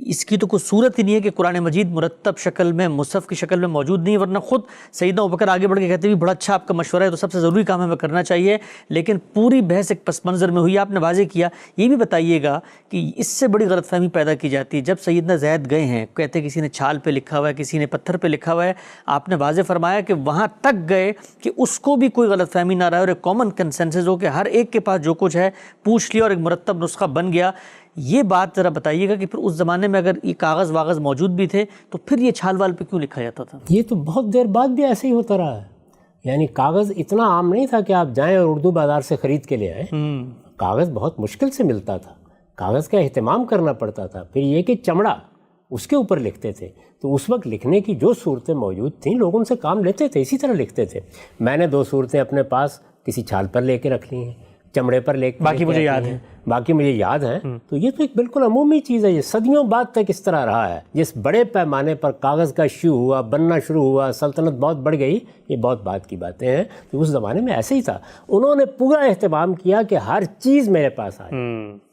اس کی تو کوئی صورت ہی نہیں ہے کہ قرآن مجید مرتب شکل میں مصحف کی شکل میں موجود نہیں, ورنہ خود سیدنا ابوبکر آگے بڑھ کے کہتے ہیں بڑا اچھا آپ کا مشورہ ہے, تو سب سے ضروری کام ہمیں کرنا چاہیے. لیکن پوری بحث ایک پس منظر میں ہوئی, آپ نے واضح کیا. یہ بھی بتائیے گا کہ اس سے بڑی غلط فہمی پیدا کی جاتی ہے جب سیدنا زید گئے ہیں, کہتے ہیں کسی نے چھال پہ لکھا ہوا ہے, کسی نے پتھر پہ لکھا ہوا ہے. آپ نے واضح فرمایا کہ وہاں تک گئے کہ اس کو بھی کوئی غلط فہمی نہ رہے اور ایک کامن کنسنسس ہو کہ ہر ایک کے پاس جو کچھ ہے پوچھ لیا اور ایک مرتب نسخہ بن گیا. یہ بات ذرا بتائیے گا کہ پھر اس زمانے میں اگر یہ کاغذ واغذ موجود بھی تھے تو پھر یہ چھال وال پہ کیوں لکھا جاتا تھا؟ یہ تو بہت دیر بعد بھی ایسے ہی ہوتا رہا ہے. یعنی کاغذ اتنا عام نہیں تھا کہ آپ جائیں اور اردو بازار سے خرید کے لے آئیں. کاغذ بہت مشکل سے ملتا تھا, کاغذ کا اہتمام کرنا پڑتا تھا. پھر یہ کہ چمڑا اس کے اوپر لکھتے تھے, تو اس وقت لکھنے کی جو صورتیں موجود تھیں لوگ ان سے کام لیتے تھے, اسی طرح لکھتے تھے. میں نے 2 صورتیں اپنے پاس کسی چھال پر لے کے رکھ لی ہیں, چمڑے پر لے کے, باقی مجھے یاد ہیں, باقی مجھے یاد ہیں. تو یہ تو ایک بالکل عمومی چیز ہے, یہ صدیوں بعد تک اس طرح رہا ہے. جس بڑے پیمانے پر کاغذ کا شیو ہوا, بننا شروع ہوا, سلطنت بہت بڑھ گئی, یہ بہت بعد کی باتیں ہیں. تو اس زمانے میں ایسے ہی تھا, انہوں نے پورا اہتمام کیا کہ ہر چیز میرے پاس آئے.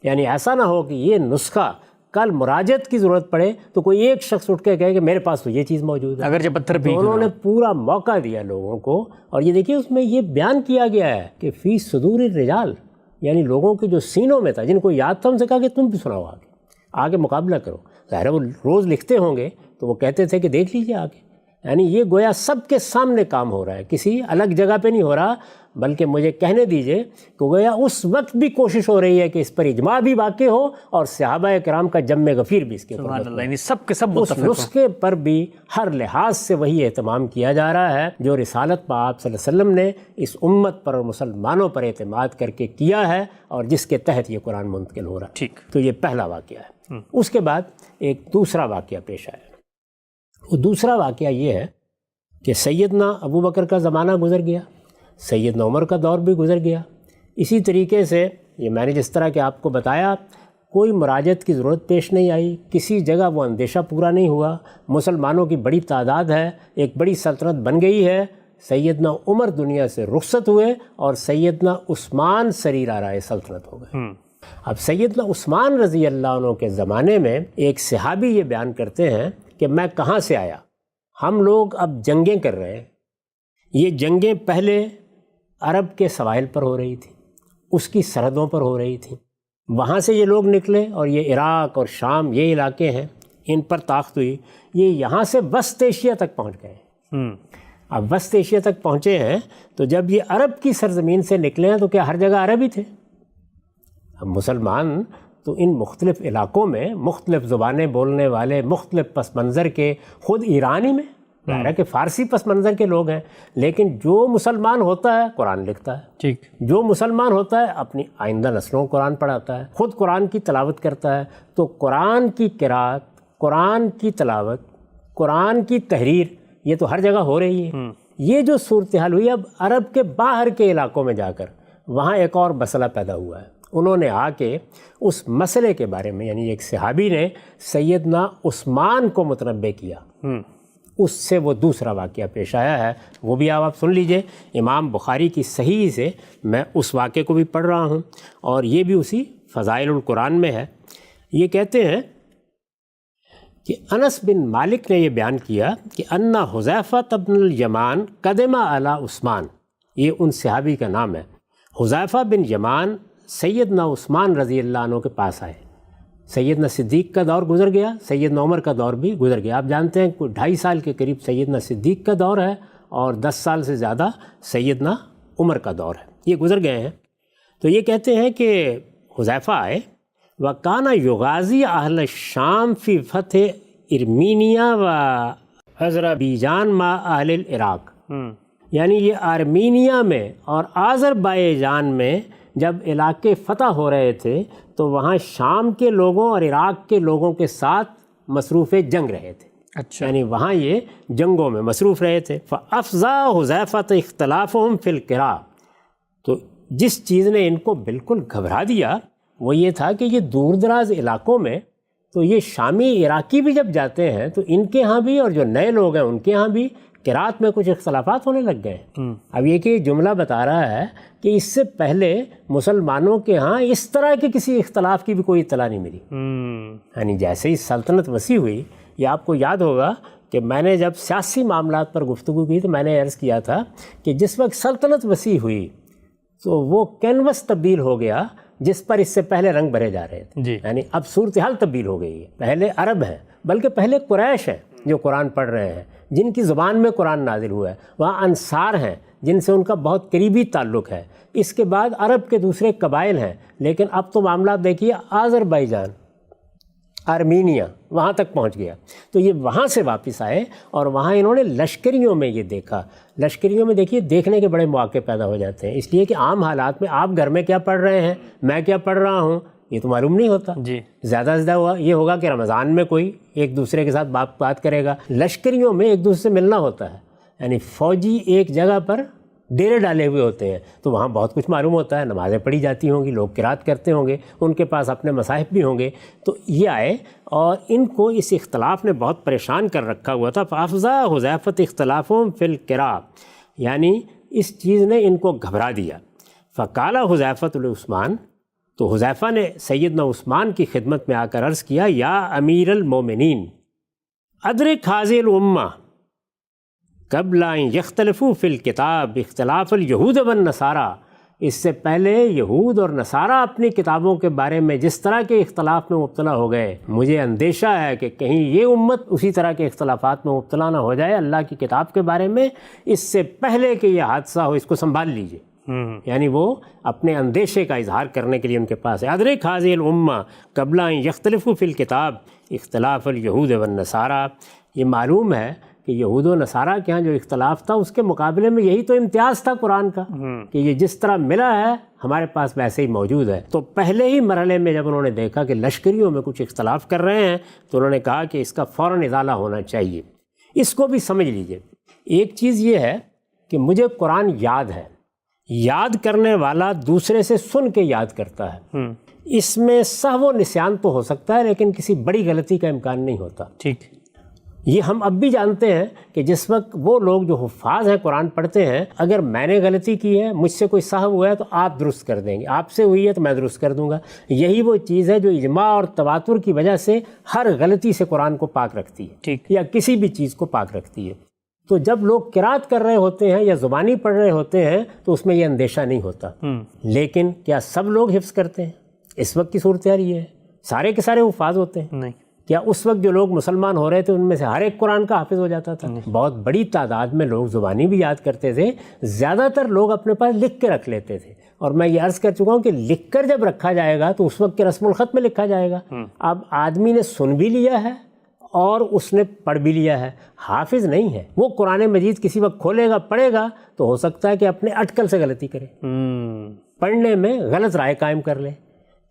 یعنی ایسا نہ ہو کہ یہ نسخہ کل مراجعت کی ضرورت پڑے تو کوئی ایک شخص اٹھ کے کہے کہ میرے پاس تو یہ چیز موجود ہے. اگر جب پتھر بھی انہوں نے پورا موقع دیا لوگوں کو. اور یہ دیکھیے اس میں یہ بیان کیا گیا ہے کہ فی صدور الرجال, یعنی لوگوں کے جو سینوں میں تھا, جن کو یاد تھا ان سے کہا کہ تم بھی سناؤ, آگے مقابلہ کرو. ظاہر ہے وہ روز لکھتے ہوں گے تو وہ کہتے تھے کہ دیکھ لیجیے آگے. یعنی یہ گویا سب کے سامنے کام ہو رہا ہے, کسی الگ جگہ پہ نہیں ہو رہا, بلکہ مجھے کہنے دیجئے کہ گویا اس وقت بھی کوشش ہو رہی ہے کہ اس پر اجماع بھی واقع ہو اور صحابہ کرام کا جم غفیر بھی اس کے سبحان اللہ, یعنی سب کے سب اس نسخے پر بھی ہر لحاظ سے وہی اہتمام کیا جا رہا ہے جو رسالت پا آپ صلی اللہ علیہ وسلم نے اس امت پر اور مسلمانوں پر اعتماد کر کے کیا ہے اور جس کے تحت یہ قرآن منتقل ہو رہا ہے. ٹھیک, تو یہ پہلا واقعہ ہے. اس کے بعد ایک دوسرا واقعہ پیش آیا. وہ دوسرا واقعہ یہ ہے کہ سیدنا ابو بکر کا زمانہ گزر گیا, سیدنا عمر کا دور بھی گزر گیا. اسی طریقے سے یہ میں نے جس طرح کہ آپ کو بتایا, کوئی مراجعت کی ضرورت پیش نہیں آئی, کسی جگہ وہ اندیشہ پورا نہیں ہوا, مسلمانوں کی بڑی تعداد ہے, ایک بڑی سلطنت بن گئی ہے. سیدنا عمر دنیا سے رخصت ہوئے اور سیدنا عثمان سریر رائے سلطنت ہو گئے. اب سیدنا عثمان رضی اللہ عنہ کے زمانے میں ایک صحابی یہ بیان کرتے ہیں کہ میں کہاں سے آیا, ہم لوگ اب جنگیں کر رہے ہیں. یہ جنگیں پہلے عرب کے سواحل پر ہو رہی تھیں, اس کی سرحدوں پر ہو رہی تھیں. وہاں سے یہ لوگ نکلے اور یہ عراق اور شام یہ علاقے ہیں, ان پر طاقت ہوئی, یہ یہاں سے وسط ایشیا تک پہنچ گئے. اب وسط ایشیا تک پہنچے ہیں تو جب یہ عرب کی سرزمین سے نکلے ہیں تو کیا ہر جگہ عرب ہی تھے؟ اب مسلمان تو ان مختلف علاقوں میں مختلف زبانیں بولنے والے, مختلف پس منظر کے, خود ایرانی میں ظاہر ہے کہ فارسی پس منظر کے لوگ ہیں, لیکن جو مسلمان ہوتا ہے قرآن لکھتا ہے. ٹھیک, جو مسلمان ہوتا ہے اپنی آئندہ نسلوں کو قرآن پڑھاتا ہے, خود قرآن کی تلاوت کرتا ہے. تو قرآن کی قرات, قرآن کی تلاوت قرآن کی تحریر یہ تو ہر جگہ ہو رہی ہے. یہ جو صورتحال ہوئی اب عرب کے باہر کے علاقوں میں جا کر وہاں ایک اور مسئلہ پیدا ہوا ہے. انہوں نے آ کے اس مسئلے کے بارے میں یعنی ایک صحابی نے سیدنا عثمان کو متنبع کیا. اس سے وہ دوسرا واقعہ پیش آیا ہے, وہ بھی آپ سن لیجئے. امام بخاری کی صحیح سے میں اس واقعے کو بھی پڑھ رہا ہوں اور یہ بھی اسی فضائل القرآن میں ہے. یہ کہتے ہیں کہ انس بن مالک نے یہ بیان کیا کہ ان حذیفہ بن الیمان قدم علی عثمان, یہ ان صحابی کا نام ہے. حذیفہ بن یمان سیدنا عثمان رضی اللہ عنہ کے پاس آئے. سیدنا صدیق کا دور گزر گیا, سیدنا عمر کا دور بھی گزر گیا. آپ جانتے ہیں کوئی 2.5 سال کے قریب سیدنا صدیق کا دور ہے اور 10 سال سے زیادہ سیدنا عمر کا دور ہے, یہ گزر گئے ہیں. تو یہ کہتے ہیں کہ حذیفہ آئے وَكَانَ يُغَازِي أَهْلَ الشَّامِ فِي فَتْحِ ارمینیا و آذربائیجان مع اہل العراق. یعنی یہ آرمینیا میں اور آذربائیجان میں جب علاقے فتح ہو رہے تھے تو وہاں شام کے لوگوں اور عراق کے لوگوں کے ساتھ مصروف جنگ رہے تھے. اچھا, یعنی وہاں یہ جنگوں میں مصروف رہے تھے. فَأَفْزَا حُذَیفَةَ اخْتِلَافُهُمْ فِي الْقِرَاء, تو جس چیز نے ان کو بالکل گھبرا دیا وہ یہ تھا کہ یہ دور دراز علاقوں میں تو یہ شامی عراقی بھی جب جاتے ہیں تو ان کے ہاں بھی اور جو نئے لوگ ہیں ان کے ہاں بھی قرات میں کچھ اختلافات ہونے لگ گئے ہیں. اب یہ کہ جملہ بتا رہا ہے کہ اس سے پہلے مسلمانوں کے ہاں اس طرح کے کسی اختلاف کی بھی کوئی اطلاع نہیں ملی. یعنی جیسے ہی سلطنت وسیع ہوئی, یہ آپ کو یاد ہوگا کہ میں نے جب سیاسی معاملات پر گفتگو کی تو میں نے عرض کیا تھا کہ جس وقت سلطنت وسیع ہوئی تو وہ کینوس تبدیل ہو گیا جس پر اس سے پہلے رنگ بھرے جا رہے تھے. جی. یعنی اب صورتحال تبدیل ہو گئی ہے. پہلے عرب ہیں, بلکہ پہلے قریش ہیں جو قرآن پڑھ رہے ہیں, جن کی زبان میں قرآن نازل ہوا ہے. وہاں انصار ہیں جن سے ان کا بہت قریبی تعلق ہے. اس کے بعد عرب کے دوسرے قبائل ہیں. لیکن اب تو معاملات دیکھیے آذربائیجان, آرمینیا وہاں تک پہنچ گیا. تو یہ وہاں سے واپس آئے اور وہاں انہوں نے لشکریوں میں یہ دیکھا. لشکریوں میں دیکھیے دیکھنے کے بڑے مواقع پیدا ہو جاتے ہیں, اس لیے کہ عام حالات میں آپ گھر میں کیا پڑھ رہے ہیں, میں کیا پڑھ رہا ہوں, یہ تو معلوم نہیں ہوتا. جی. زیادہ سے زیادہ یہ ہوگا کہ رمضان میں کوئی ایک دوسرے کے ساتھ بات کرے گا. لشکریوں میں ایک دوسرے سے ملنا ہوتا ہے. یعنی فوجی ایک جگہ پر ڈیرے ڈالے ہوئے ہوتے ہیں تو وہاں بہت کچھ معلوم ہوتا ہے. نمازیں پڑھی جاتی ہوں گی, لوگ قرات کرتے ہوں گے, ان کے پاس اپنے مصاحف بھی ہوں گے. تو یہ آئے اور ان کو اس اختلاف نے بہت پریشان کر رکھا ہوا تھا. فَأَفْزَا حُذَیفَةَ اخْتِلَافُهُمْ فِي الْقِرَاء, یعنی اس چیز نے ان کو گھبرا دیا. فَقَالَ حُذَیفَةُ لِعُثْمَانَ, تو حذیفہ نے سیدنا عثمان کی خدمت میں آ کر عرض کیا, یا امیر المومنین ادرک هذه الامہ قبل ان یختلفوا فی الکتاب اختلاف الیہود والنصارى, اس سے پہلے یہود اور نصارہ اپنی کتابوں کے بارے میں جس طرح کے اختلاف میں مبتلا ہو گئے, مجھے اندیشہ ہے کہ کہیں یہ امت اسی طرح کے اختلافات میں مبتلا نہ ہو جائے اللہ کی کتاب کے بارے میں, اس سے پہلے کہ یہ حادثہ ہو اس کو سنبھال لیجئے. یعنی وہ اپنے اندیشے کا اظہار کرنے کے لیے ان کے پاس ہے. ادرک هذه الامہ قبل ان یختلفوا فی الکتاب اختلاف الیہود والنصارى, یہ معلوم ہے کہ یہود و نصارہ کے ہاں جو اختلاف تھا اس کے مقابلے میں یہی تو امتیاز تھا قرآن کا کہ یہ جس طرح ملا ہے ہمارے پاس ویسے ہی موجود ہے. تو پہلے ہی مرحلے میں جب انہوں نے دیکھا کہ لشکریوں میں کچھ اختلاف کر رہے ہیں تو انہوں نے کہا کہ اس کا فوراً ازالہ ہونا چاہیے. اس کو بھی سمجھ لیجئے. ایک چیز یہ ہے کہ مجھے قرآن یاد ہے, یاد کرنے والا دوسرے سے سن کے یاد کرتا ہے. اس میں سہو و نسیان تو ہو سکتا ہے لیکن کسی بڑی غلطی کا امکان نہیں ہوتا. ٹھیک. یہ ہم اب بھی جانتے ہیں کہ جس وقت وہ لوگ جو حفاظ ہیں قرآن پڑھتے ہیں, اگر میں نے غلطی کی ہے, مجھ سے کوئی سہو ہوا ہے تو آپ درست کر دیں گے, آپ سے ہوئی ہے تو میں درست کر دوں گا. یہی وہ چیز ہے جو اجماع اور تواتر کی وجہ سے ہر غلطی سے قرآن کو پاک رکھتی ہے. ٹھیک. یا کسی بھی چیز کو پاک رکھتی ہے. تو جب لوگ قرات کر رہے ہوتے ہیں یا زبانی پڑھ رہے ہوتے ہیں تو اس میں یہ اندیشہ نہیں ہوتا. لیکن کیا سب لوگ حفظ کرتے ہیں؟ اس وقت کی صورتحال یہ ہے, سارے کے سارے حفاظ ہوتے ہیں؟ نہیں. کیا اس وقت جو لوگ مسلمان ہو رہے تھے ان میں سے ہر ایک قرآن کا حافظ ہو جاتا تھا؟ بہت بڑی تعداد میں لوگ زبانی بھی یاد کرتے تھے. زیادہ تر لوگ اپنے پاس لکھ کے رکھ لیتے تھے. اور میں یہ عرض کر چکا ہوں کہ لکھ کر جب رکھا جائے گا تو اس وقت کے رسم الخط میں لکھا جائے گا. اب آدمی نے سن بھی لیا ہے اور اس نے پڑھ بھی لیا ہے, حافظ نہیں ہے. وہ قرآن مجید کسی وقت کھولے گا, پڑھے گا تو ہو سکتا ہے کہ اپنے اٹکل سے غلطی کرے, پڑھنے میں غلط رائے قائم کر لے.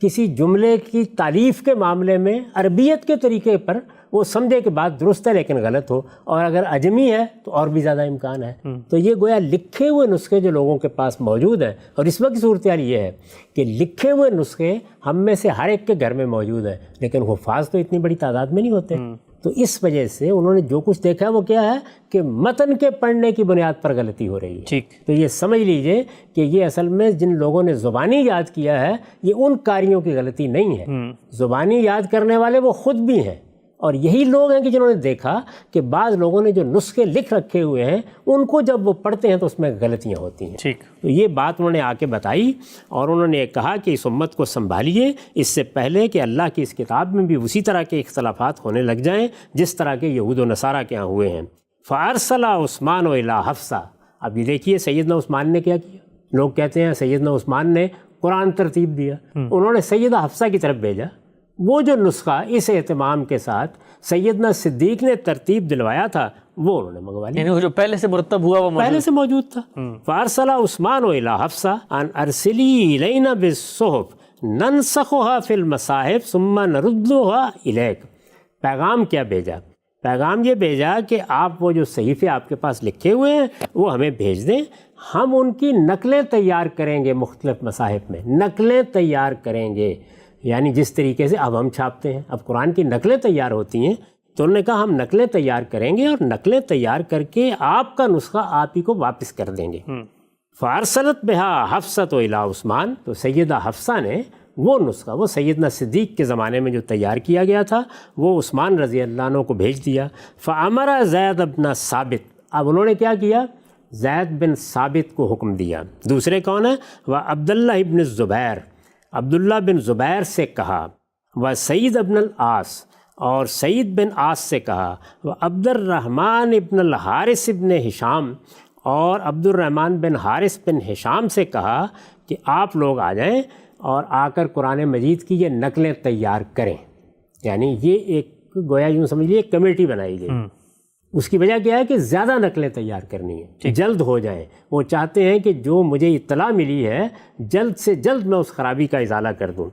کسی جملے کی تعریف کے معاملے میں عربیت کے طریقے پر وہ سمجھے کہ بات درست ہے لیکن غلط ہو، اور اگر عجمی ہے تو اور بھی زیادہ امکان ہے۔ تو یہ گویا لکھے ہوئے نسخے جو لوگوں کے پاس موجود ہیں، اور اس وقت کی صورتحال یہ ہے کہ لکھے ہوئے نسخے ہم میں سے ہر ایک کے گھر میں موجود ہیں، لیکن حفاظ تو اتنی بڑی تعداد میں نہیں ہوتے۔ تو اس وجہ سے انہوں نے جو کچھ دیکھا ہے وہ کیا ہے کہ متن کے پڑھنے کی بنیاد پر غلطی ہو رہی ہے۔ ٹھیک، تو یہ سمجھ لیجئے کہ یہ اصل میں جن لوگوں نے زبانی یاد کیا ہے یہ ان قاریوں کی غلطی نہیں ہے، زبانی یاد کرنے والے وہ خود بھی ہیں، اور یہی لوگ ہیں کہ جنہوں نے دیکھا کہ بعض لوگوں نے جو نسخے لکھ رکھے ہوئے ہیں ان کو جب وہ پڑھتے ہیں تو اس میں غلطیاں ہوتی ہیں۔ ٹھیک، تو یہ بات انہوں نے آ کے بتائی، اور انہوں نے کہا کہ اس امت کو سنبھالیے اس سے پہلے کہ اللہ کی اس کتاب میں بھی اسی طرح کے اختلافات ہونے لگ جائیں جس طرح کے یہود و نصارہ کے ہاں ہوئے ہیں۔ فَأَرْسَلَ عثمان إِلَىٰ حفصہ۔ اب یہ دیکھیے سیدنا عثمان نے کیا کیا۔ لوگ کہتے ہیں سیدنا عثمان نے قرآن ترتیب دیا، انہوں نے سیدہ حفصہ کی طرف بھیجا۔ وہ جو نسخہ اس اہتمام کے ساتھ سیدنا صدیق نے ترتیب دلوایا تھا وہ انہوں نے منگوا لیا، یعنی وہ جو پہلے سے مرتب ہوا وہ پہلے سے موجود تھا۔ فارسلہ عثمان إِلَىٰ حفصہ ان ارسلی الینا بالصحف ننسخها فی المصاحف ثم نردها الیک۔ پیغام کیا بھیجا؟ پیغام یہ بھیجا کہ آپ وہ جو صحیفے آپ کے پاس لکھے ہوئے ہیں وہ ہمیں بھیج دیں، ہم ان کی نقلیں تیار کریں گے، مختلف مصاحف میں نقلیں تیار کریں گے، یعنی جس طریقے سے اب ہم چھاپتے ہیں، اب قرآن کی نقلیں تیار ہوتی ہیں، تو انہوں نے کہا ہم نقلیں تیار کریں گے اور نقلیں تیار کر کے آپ کا نسخہ آپ ہی کو واپس کر دیں گے۔ فارسلت بہا حفصۃ إِلَىٰ عثمان، تو سیدہ حفصہ نے وہ نسخہ، وہ سیدنا صدیق کے زمانے میں جو تیار کیا گیا تھا وہ عثمان رضی اللہ عنہ کو بھیج دیا۔ فَأَمَرَ زید بن ثابت، اب انہوں نے کیا کیا؟ زید بن ثابت کو حکم دیا۔ دوسرے کون ہیں؟ وہ عبداللہ ابن الزبیر، عبداللہ بن زبیر سے کہا، وہ سعید ابن العاص، اور سعید بن عاص سے کہا، وہ عبد الرحمن ابن الحارث ابن ہشام، اور عبد الرحمن بن حارث بن ہشام سے کہا کہ آپ لوگ آ جائیں اور آ کر قرآن مجید کی یہ نقلیں تیار کریں۔ یعنی یہ ایک گویا یوں سمجھ لیے کمیٹی بنائی گئی۔ اس کی وجہ کیا ہے کہ زیادہ نقلیں تیار کرنی ہے، جلد ہو جائیں۔ وہ چاہتے ہیں کہ جو مجھے اطلاع ملی ہے جلد سے جلد میں اس خرابی کا ازالہ کر دوں۔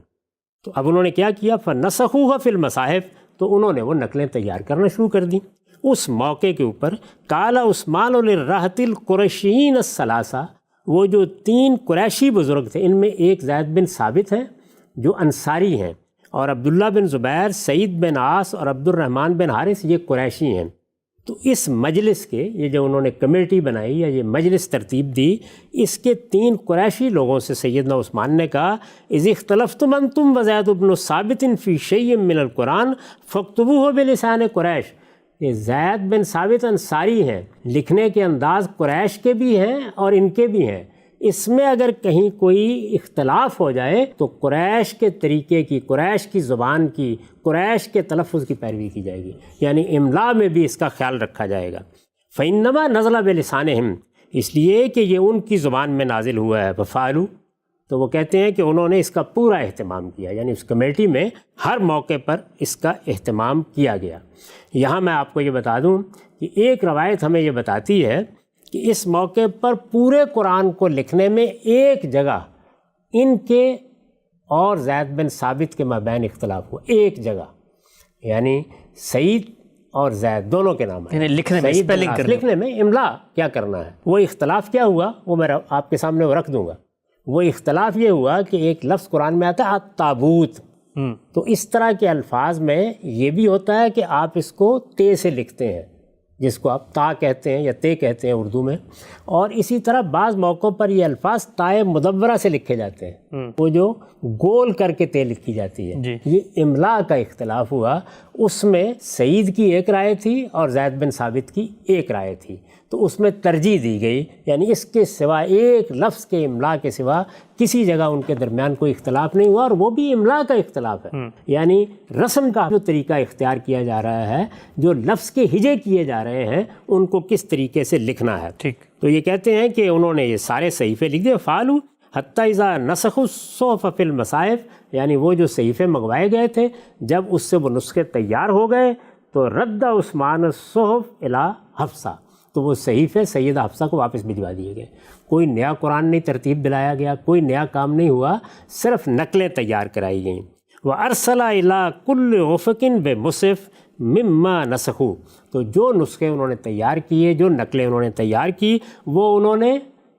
تو اب انہوں نے کیا کیا؟ فَنَسَخُوهَا فِي الْمَصَاحِف، تو انہوں نے وہ نقلیں تیار کرنا شروع کر دیں۔ اس موقع کے اوپر قال عثمان للرہط القریشیین الثلاثہ، وہ جو 3 قریشی بزرگ تھے، ان میں ایک زید بن ثابت ہیں جو انصاری ہیں، اور عبداللہ بن زبیر، سعید بن عاص اور عبد الرحمن بن حارث یہ قریشی ہیں۔ تو اس مجلس کے، یہ جو انہوں نے کمیٹی بنائی یا یہ مجلس ترتیب دی، اس کے 3 قریشی لوگوں سے سیدنا عثمان نے کہا، اذ اختلفتم انتم وزید بن ثابت فی شیء من القرآن فاکتبوہ بلسان قریش۔ یہ زید بن ثابت انصاری ہیں، لکھنے کے انداز قریش کے بھی ہیں اور ان کے بھی ہیں، اس میں اگر کہیں کوئی اختلاف ہو جائے تو قریش کے طریقے کی، قریش کی زبان کی، قریش کے تلفظ کی پیروی کی جائے گی، یعنی املا میں بھی اس کا خیال رکھا جائے گا۔ فَإِنَّمَا نَزَلَ بِلِسَانِهِمْ، اس لیے کہ یہ ان کی زبان میں نازل ہوا ہے۔ فَفَعَلُوا، تو وہ کہتے ہیں کہ انہوں نے اس کا پورا اہتمام کیا، یعنی اس کمیٹی میں ہر موقع پر اس کا اہتمام کیا گیا۔ یہاں میں آپ کو یہ بتا دوں کہ ایک روایت ہمیں یہ بتاتی ہے کہ اس موقع پر پورے قرآن کو لکھنے میں ایک جگہ ان کے اور زید بن ثابت کے مابین اختلاف ہوا، ایک جگہ، یعنی سعید اور زید دونوں کے نام ہیں، یعنی لکھنے میں، اسپیلنگ کرنے میں، لکھنے میں املا کیا کرنا ہے۔ وہ اختلاف کیا ہوا وہ میں آپ کے سامنے وہ رکھ دوں گا۔ وہ اختلاف یہ ہوا کہ ایک لفظ قرآن میں آتا ہے التابوت، تو اس طرح کے الفاظ میں یہ بھی ہوتا ہے کہ آپ اس کو تے سے لکھتے ہیں، جس کو آپ تا کہتے ہیں یا تے کہتے ہیں اردو میں، اور اسی طرح بعض موقعوں پر یہ الفاظ تائے مدورہ سے لکھے جاتے ہیں، وہ جو گول کر کے تے لکھی جاتی ہے۔ یہ املا کا اختلاف ہوا، اس میں سعید کی ایک رائے تھی اور زید بن ثابت کی ایک رائے تھی، تو اس میں ترجیح دی گئی، یعنی اس کے سوا ایک لفظ کے املا کے سوا کسی جگہ ان کے درمیان کوئی اختلاف نہیں ہوا، اور وہ بھی املا کا اختلاف ہے، یعنی رسم کا جو طریقہ اختیار کیا جا رہا ہے، جو لفظ کے ہجے کیے جا رہے ہیں ان کو کس طریقے سے لکھنا ہے۔ ٹھیک، تو یہ کہتے ہیں کہ انہوں نے یہ سارے صحیفے لکھ دیے۔ فعلوا حتی اذا نسخوا الصحف فی المصاحف، یعنی وہ جو صحیفے منگوائے گئے تھے جب اس سے وہ نسخے تیار ہو گئے تو رد عثمان الصحف الی حفصہ، تو وہ صحیفے سیدہ حفصہ کو واپس بھجوا دیے گئے۔ کوئی نیا قرآن نہیں ترتیب دلایا گیا، کوئی نیا کام نہیں ہوا، صرف نقلیں تیار کرائی گئیں۔ وَأَرْسَلَ إِلَىٰ كُلِّ عُفْقٍ بِمُصْحَفٍ مما نسخو، تو جو نسخے انہوں نے تیار کیے، جو نقلیں انہوں نے تیار کی، وہ انہوں نے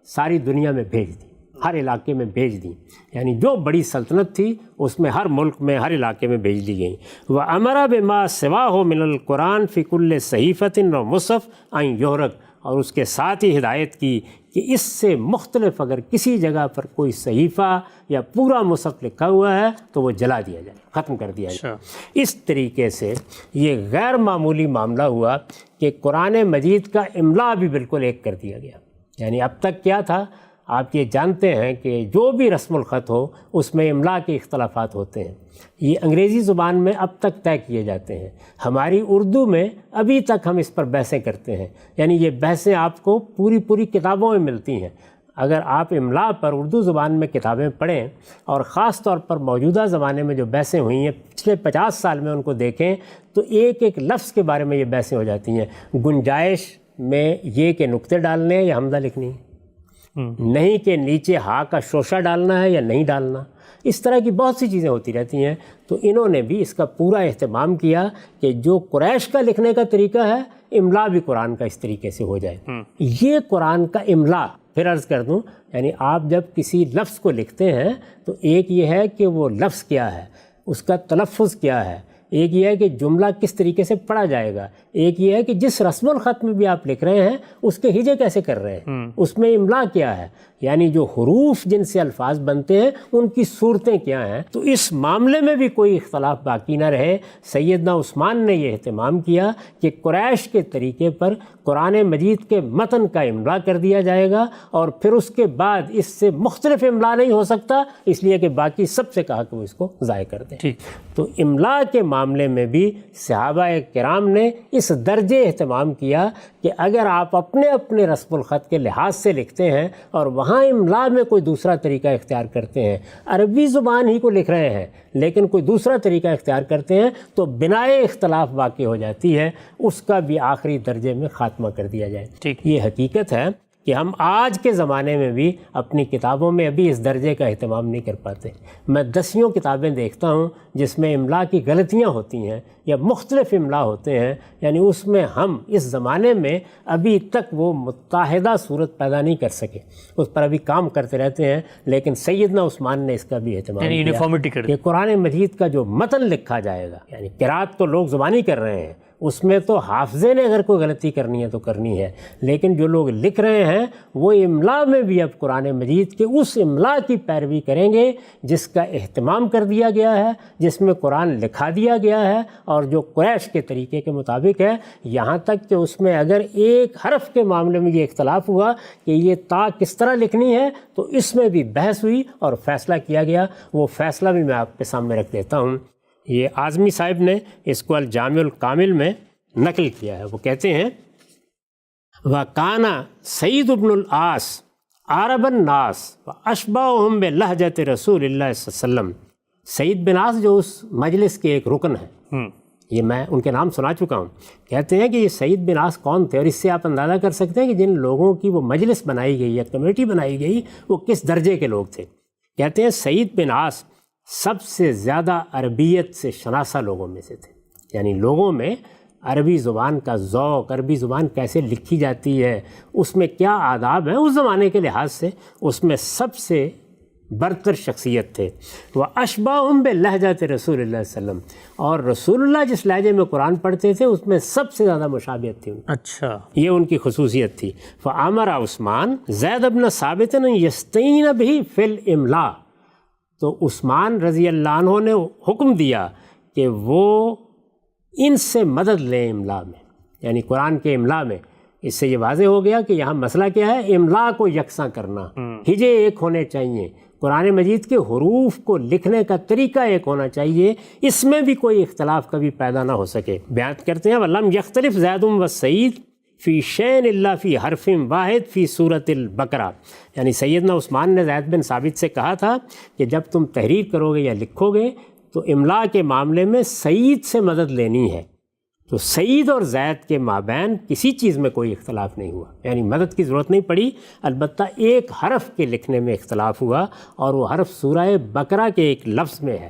ساری دنیا میں بھیج دی، ہر علاقے میں بھیج دیں، یعنی جو بڑی سلطنت تھی اس میں ہر ملک میں ہر علاقے میں بھیج دی گئیں۔ وَأَمَرَ بِمَا سِوَاهُ مِنَ الْقُرْآنِ فِي كُلِّ صَحِيفَةٍ وَمُصْحَفٍ أَن يُحْرَق، اور اس کے ساتھ ہی ہدایت کی کہ اس سے مختلف اگر کسی جگہ پر کوئی صحیفہ یا پورا مصحف لکھا ہوا ہے تو وہ جلا دیا جائے، ختم کر دیا جائے۔ اس طریقے سے یہ غیر معمولی معاملہ ہوا کہ قرآن مجید کا املا بھی بالکل ایک کر دیا گیا۔ یعنی اب تک کیا تھا، آپ یہ جانتے ہیں کہ جو بھی رسم الخط ہو اس میں املا کے اختلافات ہوتے ہیں، یہ انگریزی زبان میں اب تک طے کیے جاتے ہیں، ہماری اردو میں ابھی تک ہم اس پر بحثیں کرتے ہیں، یعنی یہ بحثیں آپ کو پوری کتابوں میں ملتی ہیں۔ اگر آپ املا پر اردو زبان میں کتابیں پڑھیں اور خاص طور پر موجودہ زمانے میں جو بحثیں ہوئی ہیں پچھلے 50 سال میں ان کو دیکھیں تو ایک ایک لفظ کے بارے میں یہ بحثیں ہو جاتی ہیں۔ گنجائش میں یہ کہ نقطے ڈالنے ہیں یا حمزہ لکھنی ہے، نہیں کہ نیچے ہا کا شوشہ ڈالنا ہے یا نہیں ڈالنا، اس طرح کی بہت سی چیزیں ہوتی رہتی ہیں۔ تو انہوں نے بھی اس کا پورا اہتمام کیا کہ جو قریش کا لکھنے کا طریقہ ہے، املا بھی قرآن کا اس طریقے سے ہو جائے۔ یہ قرآن کا املا، پھر عرض کر دوں، یعنی آپ جب کسی لفظ کو لکھتے ہیں تو ایک یہ ہے کہ وہ لفظ کیا ہے، اس کا تلفظ کیا ہے، ایک یہ ہے کہ جملہ کس طریقے سے پڑھا جائے گا، ایک یہ ہے کہ جس رسم الخط میں بھی آپ لکھ رہے ہیں اس کے ہجے کیسے کر رہے ہیں، اس میں املا کیا ہے، یعنی جو حروف جن سے الفاظ بنتے ہیں ان کی صورتیں کیا ہیں۔ تو اس معاملے میں بھی کوئی اختلاف باقی نہ رہے۔ سیدنا عثمان نے یہ اہتمام کیا کہ قریش کے طریقے پر قرآن مجید کے متن کا املا کر دیا جائے گا، اور پھر اس کے بعد اس سے مختلف املا نہیں ہو سکتا، اس لیے کہ باقی سب سے کہا کہ وہ اس کو ضائع کر دیں۔ تو املا کے معاملے میں بھی صحابہ کرام نے اس درجے اہتمام کیا کہ اگر آپ اپنے رسم الخط کے لحاظ سے لکھتے ہیں اور وہاں املا میں کوئی دوسرا طریقہ اختیار کرتے ہیں، عربی زبان ہی کو لکھ رہے ہیں لیکن کوئی دوسرا طریقہ اختیار کرتے ہیں، تو بنائے اختلاف واقع ہو جاتی ہے، اس کا بھی آخری درجے میں خاتمہ کر دیا جائے۔ یہ حقیقت ہے کہ ہم آج کے زمانے میں بھی اپنی کتابوں میں ابھی اس درجے کا اہتمام نہیں کر پاتے۔ میں دسیوں کتابیں دیکھتا ہوں جس میں املا کی غلطیاں ہوتی ہیں یا مختلف املا ہوتے ہیں، یعنی اس میں ہم اس زمانے میں ابھی تک وہ متحدہ صورت پیدا نہیں کر سکے، اس پر ابھی کام کرتے رہتے ہیں۔ لیکن سیدنا عثمان نے اس کا بھی اہتمام کیا کہ قرآن مجید کا جو متن لکھا جائے گا، یعنی قرات تو لوگ زبانی کر رہے ہیں، اس میں تو حافظے نے اگر کوئی غلطی کرنی ہے تو کرنی ہے، لیکن جو لوگ لکھ رہے ہیں وہ املا میں بھی اب قرآن مجید کے اس املا کی پیروی کریں گے جس کا اہتمام کر دیا گیا ہے، جس میں قرآن لکھا دیا گیا ہے اور جو قریش کے طریقے کے مطابق ہے۔ یہاں تک کہ اس میں اگر ایک حرف کے معاملے میں یہ اختلاف ہوا کہ یہ تا کس طرح لکھنی ہے تو اس میں بھی بحث ہوئی اور فیصلہ کیا گیا۔ وہ فیصلہ بھی میں آپ کے سامنے رکھ دیتا ہوں۔ یہ اعظمی صاحب نے اس کو الجامع الکامل میں نقل کیا ہے۔ وہ کہتے ہیں وَكَانَ سعید بن العاص عرب الناس وَأَشْبَهُهُمْ بِلَهْجَةِ رسول اللہ صلی اللہ علیہ وسلم۔ سعید بن عاص جو اس مجلس کے ایک رکن ہیں، یہ میں ان کے نام سنا چکا ہوں، کہتے ہیں کہ یہ سعید بن عاص کون تھے، اور اس سے آپ اندازہ کر سکتے ہیں کہ جن لوگوں کی وہ مجلس بنائی گئی یا کمیٹی بنائی گئی وہ کس درجے کے لوگ تھے۔ کہتے ہیں سعید بن عاص سب سے زیادہ عربیت سے شناسہ لوگوں میں سے تھے، یعنی لوگوں میں عربی زبان کا ذوق، عربی زبان کیسے لکھی جاتی ہے، اس میں کیا آداب ہیں اس زمانے کے لحاظ سے، اس میں سب سے برتر شخصیت تھے۔ وَأَشْبَهُمْ بِلَهْجَةِ رسول اللہ صلی اللہ علیہ وسلم، اور رسول اللہ جس لہجے میں قرآن پڑھتے تھے اس میں سب سے زیادہ مشابہت تھی۔ اچھا، یہ ان کی خصوصیت تھی۔ فَأَمَرَ عثمان زید بن ثابت یستعین بہ فی الاملاء، تو عثمان رضی اللہ عنہ نے حکم دیا کہ وہ ان سے مدد لیں املا میں، یعنی قرآن کے املا میں۔ اس سے یہ واضح ہو گیا کہ یہاں مسئلہ کیا ہے، املا کو یکساں کرنا، ہجے ایک ہونے چاہیے، قرآن مجید کے حروف کو لکھنے کا طریقہ ایک ہونا چاہیے، اس میں بھی کوئی اختلاف کبھی پیدا نہ ہو سکے۔ بیان کرتے ہیں وَلَمْ يَخْتَلِفْ زید وَسَعید فی شین اللہ فی حرف واحد فی سورۃ البقرہ، یعنی سیدنا عثمان نے زید بن ثابت سے کہا تھا کہ جب تم تحریر کرو گے یا لکھو گے تو املا کے معاملے میں سعید سے مدد لینی ہے۔ تو سعید اور زید کے مابین کسی چیز میں کوئی اختلاف نہیں ہوا، یعنی مدد کی ضرورت نہیں پڑی، البتہ ایک حرف کے لکھنے میں اختلاف ہوا، اور وہ حرف سورہ بقرہ کے ایک لفظ میں ہے۔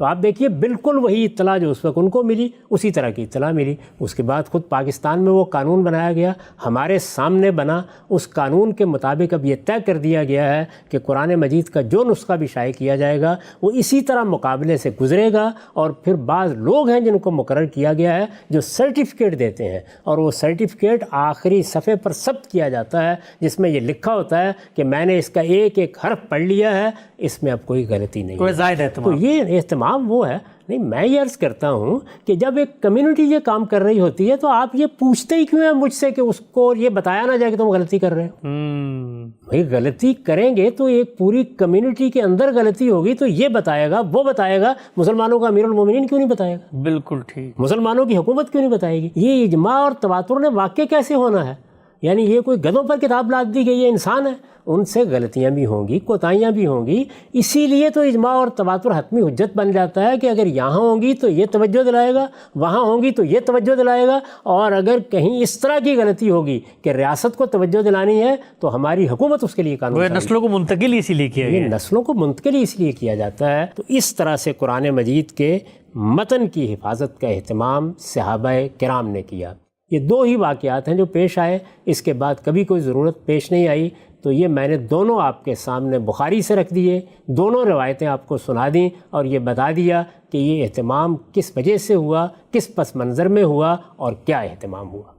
تو آپ دیکھیے بالکل وہی اطلاع جو اس وقت ان کو ملی اسی طرح کی اطلاع ملی. اس کے بعد خود پاکستان میں وہ قانون بنایا گیا, ہمارے سامنے بنا. اس قانون کے مطابق اب یہ طے کر دیا گیا ہے کہ قرآن مجید کا جو نسخہ بھی شائع کیا جائے گا وہ اسی طرح مقابلے سے گزرے گا. اور پھر بعض لوگ ہیں جن کو مقرر کیا گیا ہے جو سرٹیفکیٹ دیتے ہیں, اور وہ سرٹیفکیٹ آخری صفحے پر ثبت کیا جاتا ہے جس میں یہ لکھا ہوتا ہے کہ میں نے اس کا ایک ایک حرف پڑھ لیا ہے, اس میں اب کوئی غلطی نہیں کوئی ہے. زائد تو اہتمام. یہ اہتمام وہ ہے. نہیں, میں یہ عرض کرتا ہوں کہ جب ایک کمیونٹی یہ کام کر رہی ہوتی ہے تو آپ یہ پوچھتے ہی کیوں ہیں مجھ سے کہ اس کو یہ بتایا نہ جائے کہ تم غلطی کر رہے ہو. بھائی غلطی کریں گے تو ایک پوری کمیونٹی کے اندر غلطی ہوگی تو یہ بتائے گا, وہ بتائے گا. مسلمانوں کا امیر المومنین کیوں نہیں بتائے گا؟ بالکل ٹھیک. مسلمانوں کی حکومت کیوں نہیں بتائے گی؟ یہ اجماع اور تواتر نے واقع کیسے ہونا ہے؟ یعنی یہ کوئی گدھوں پر کتاب لاد دی گئی, یہ انسان ہے, ان سے غلطیاں بھی ہوں گی, کوتاہیاں بھی ہوں گی. اسی لیے تو اجماع اور تواتر حتمی حجت بن جاتا ہے کہ اگر یہاں ہوں گی تو یہ توجہ دلائے گا, وہاں ہوں گی تو یہ توجہ دلائے گا, اور اگر کہیں اس طرح کی غلطی ہوگی کہ ریاست کو توجہ دلانی ہے تو ہماری حکومت اس کے لیے قانون. وہ نسلوں کو منتقل اسی لیے کیا گیا یہ نسلوں کو منتقل اس لیے کیا جاتا ہے. تو اس طرح سے قرآن مجید کے متن کی حفاظت کا اہتمام صحابہ کرام نے کیا. یہ دو ہی واقعات ہیں جو پیش آئے, اس کے بعد کبھی کوئی ضرورت پیش نہیں آئی. تو یہ میں نے دونوں آپ کے سامنے بخاری سے رکھ دیے, دونوں روایتیں آپ کو سنا دیں اور یہ بتا دیا کہ یہ اہتمام کس وجہ سے ہوا, کس پس منظر میں ہوا اور کیا اہتمام ہوا.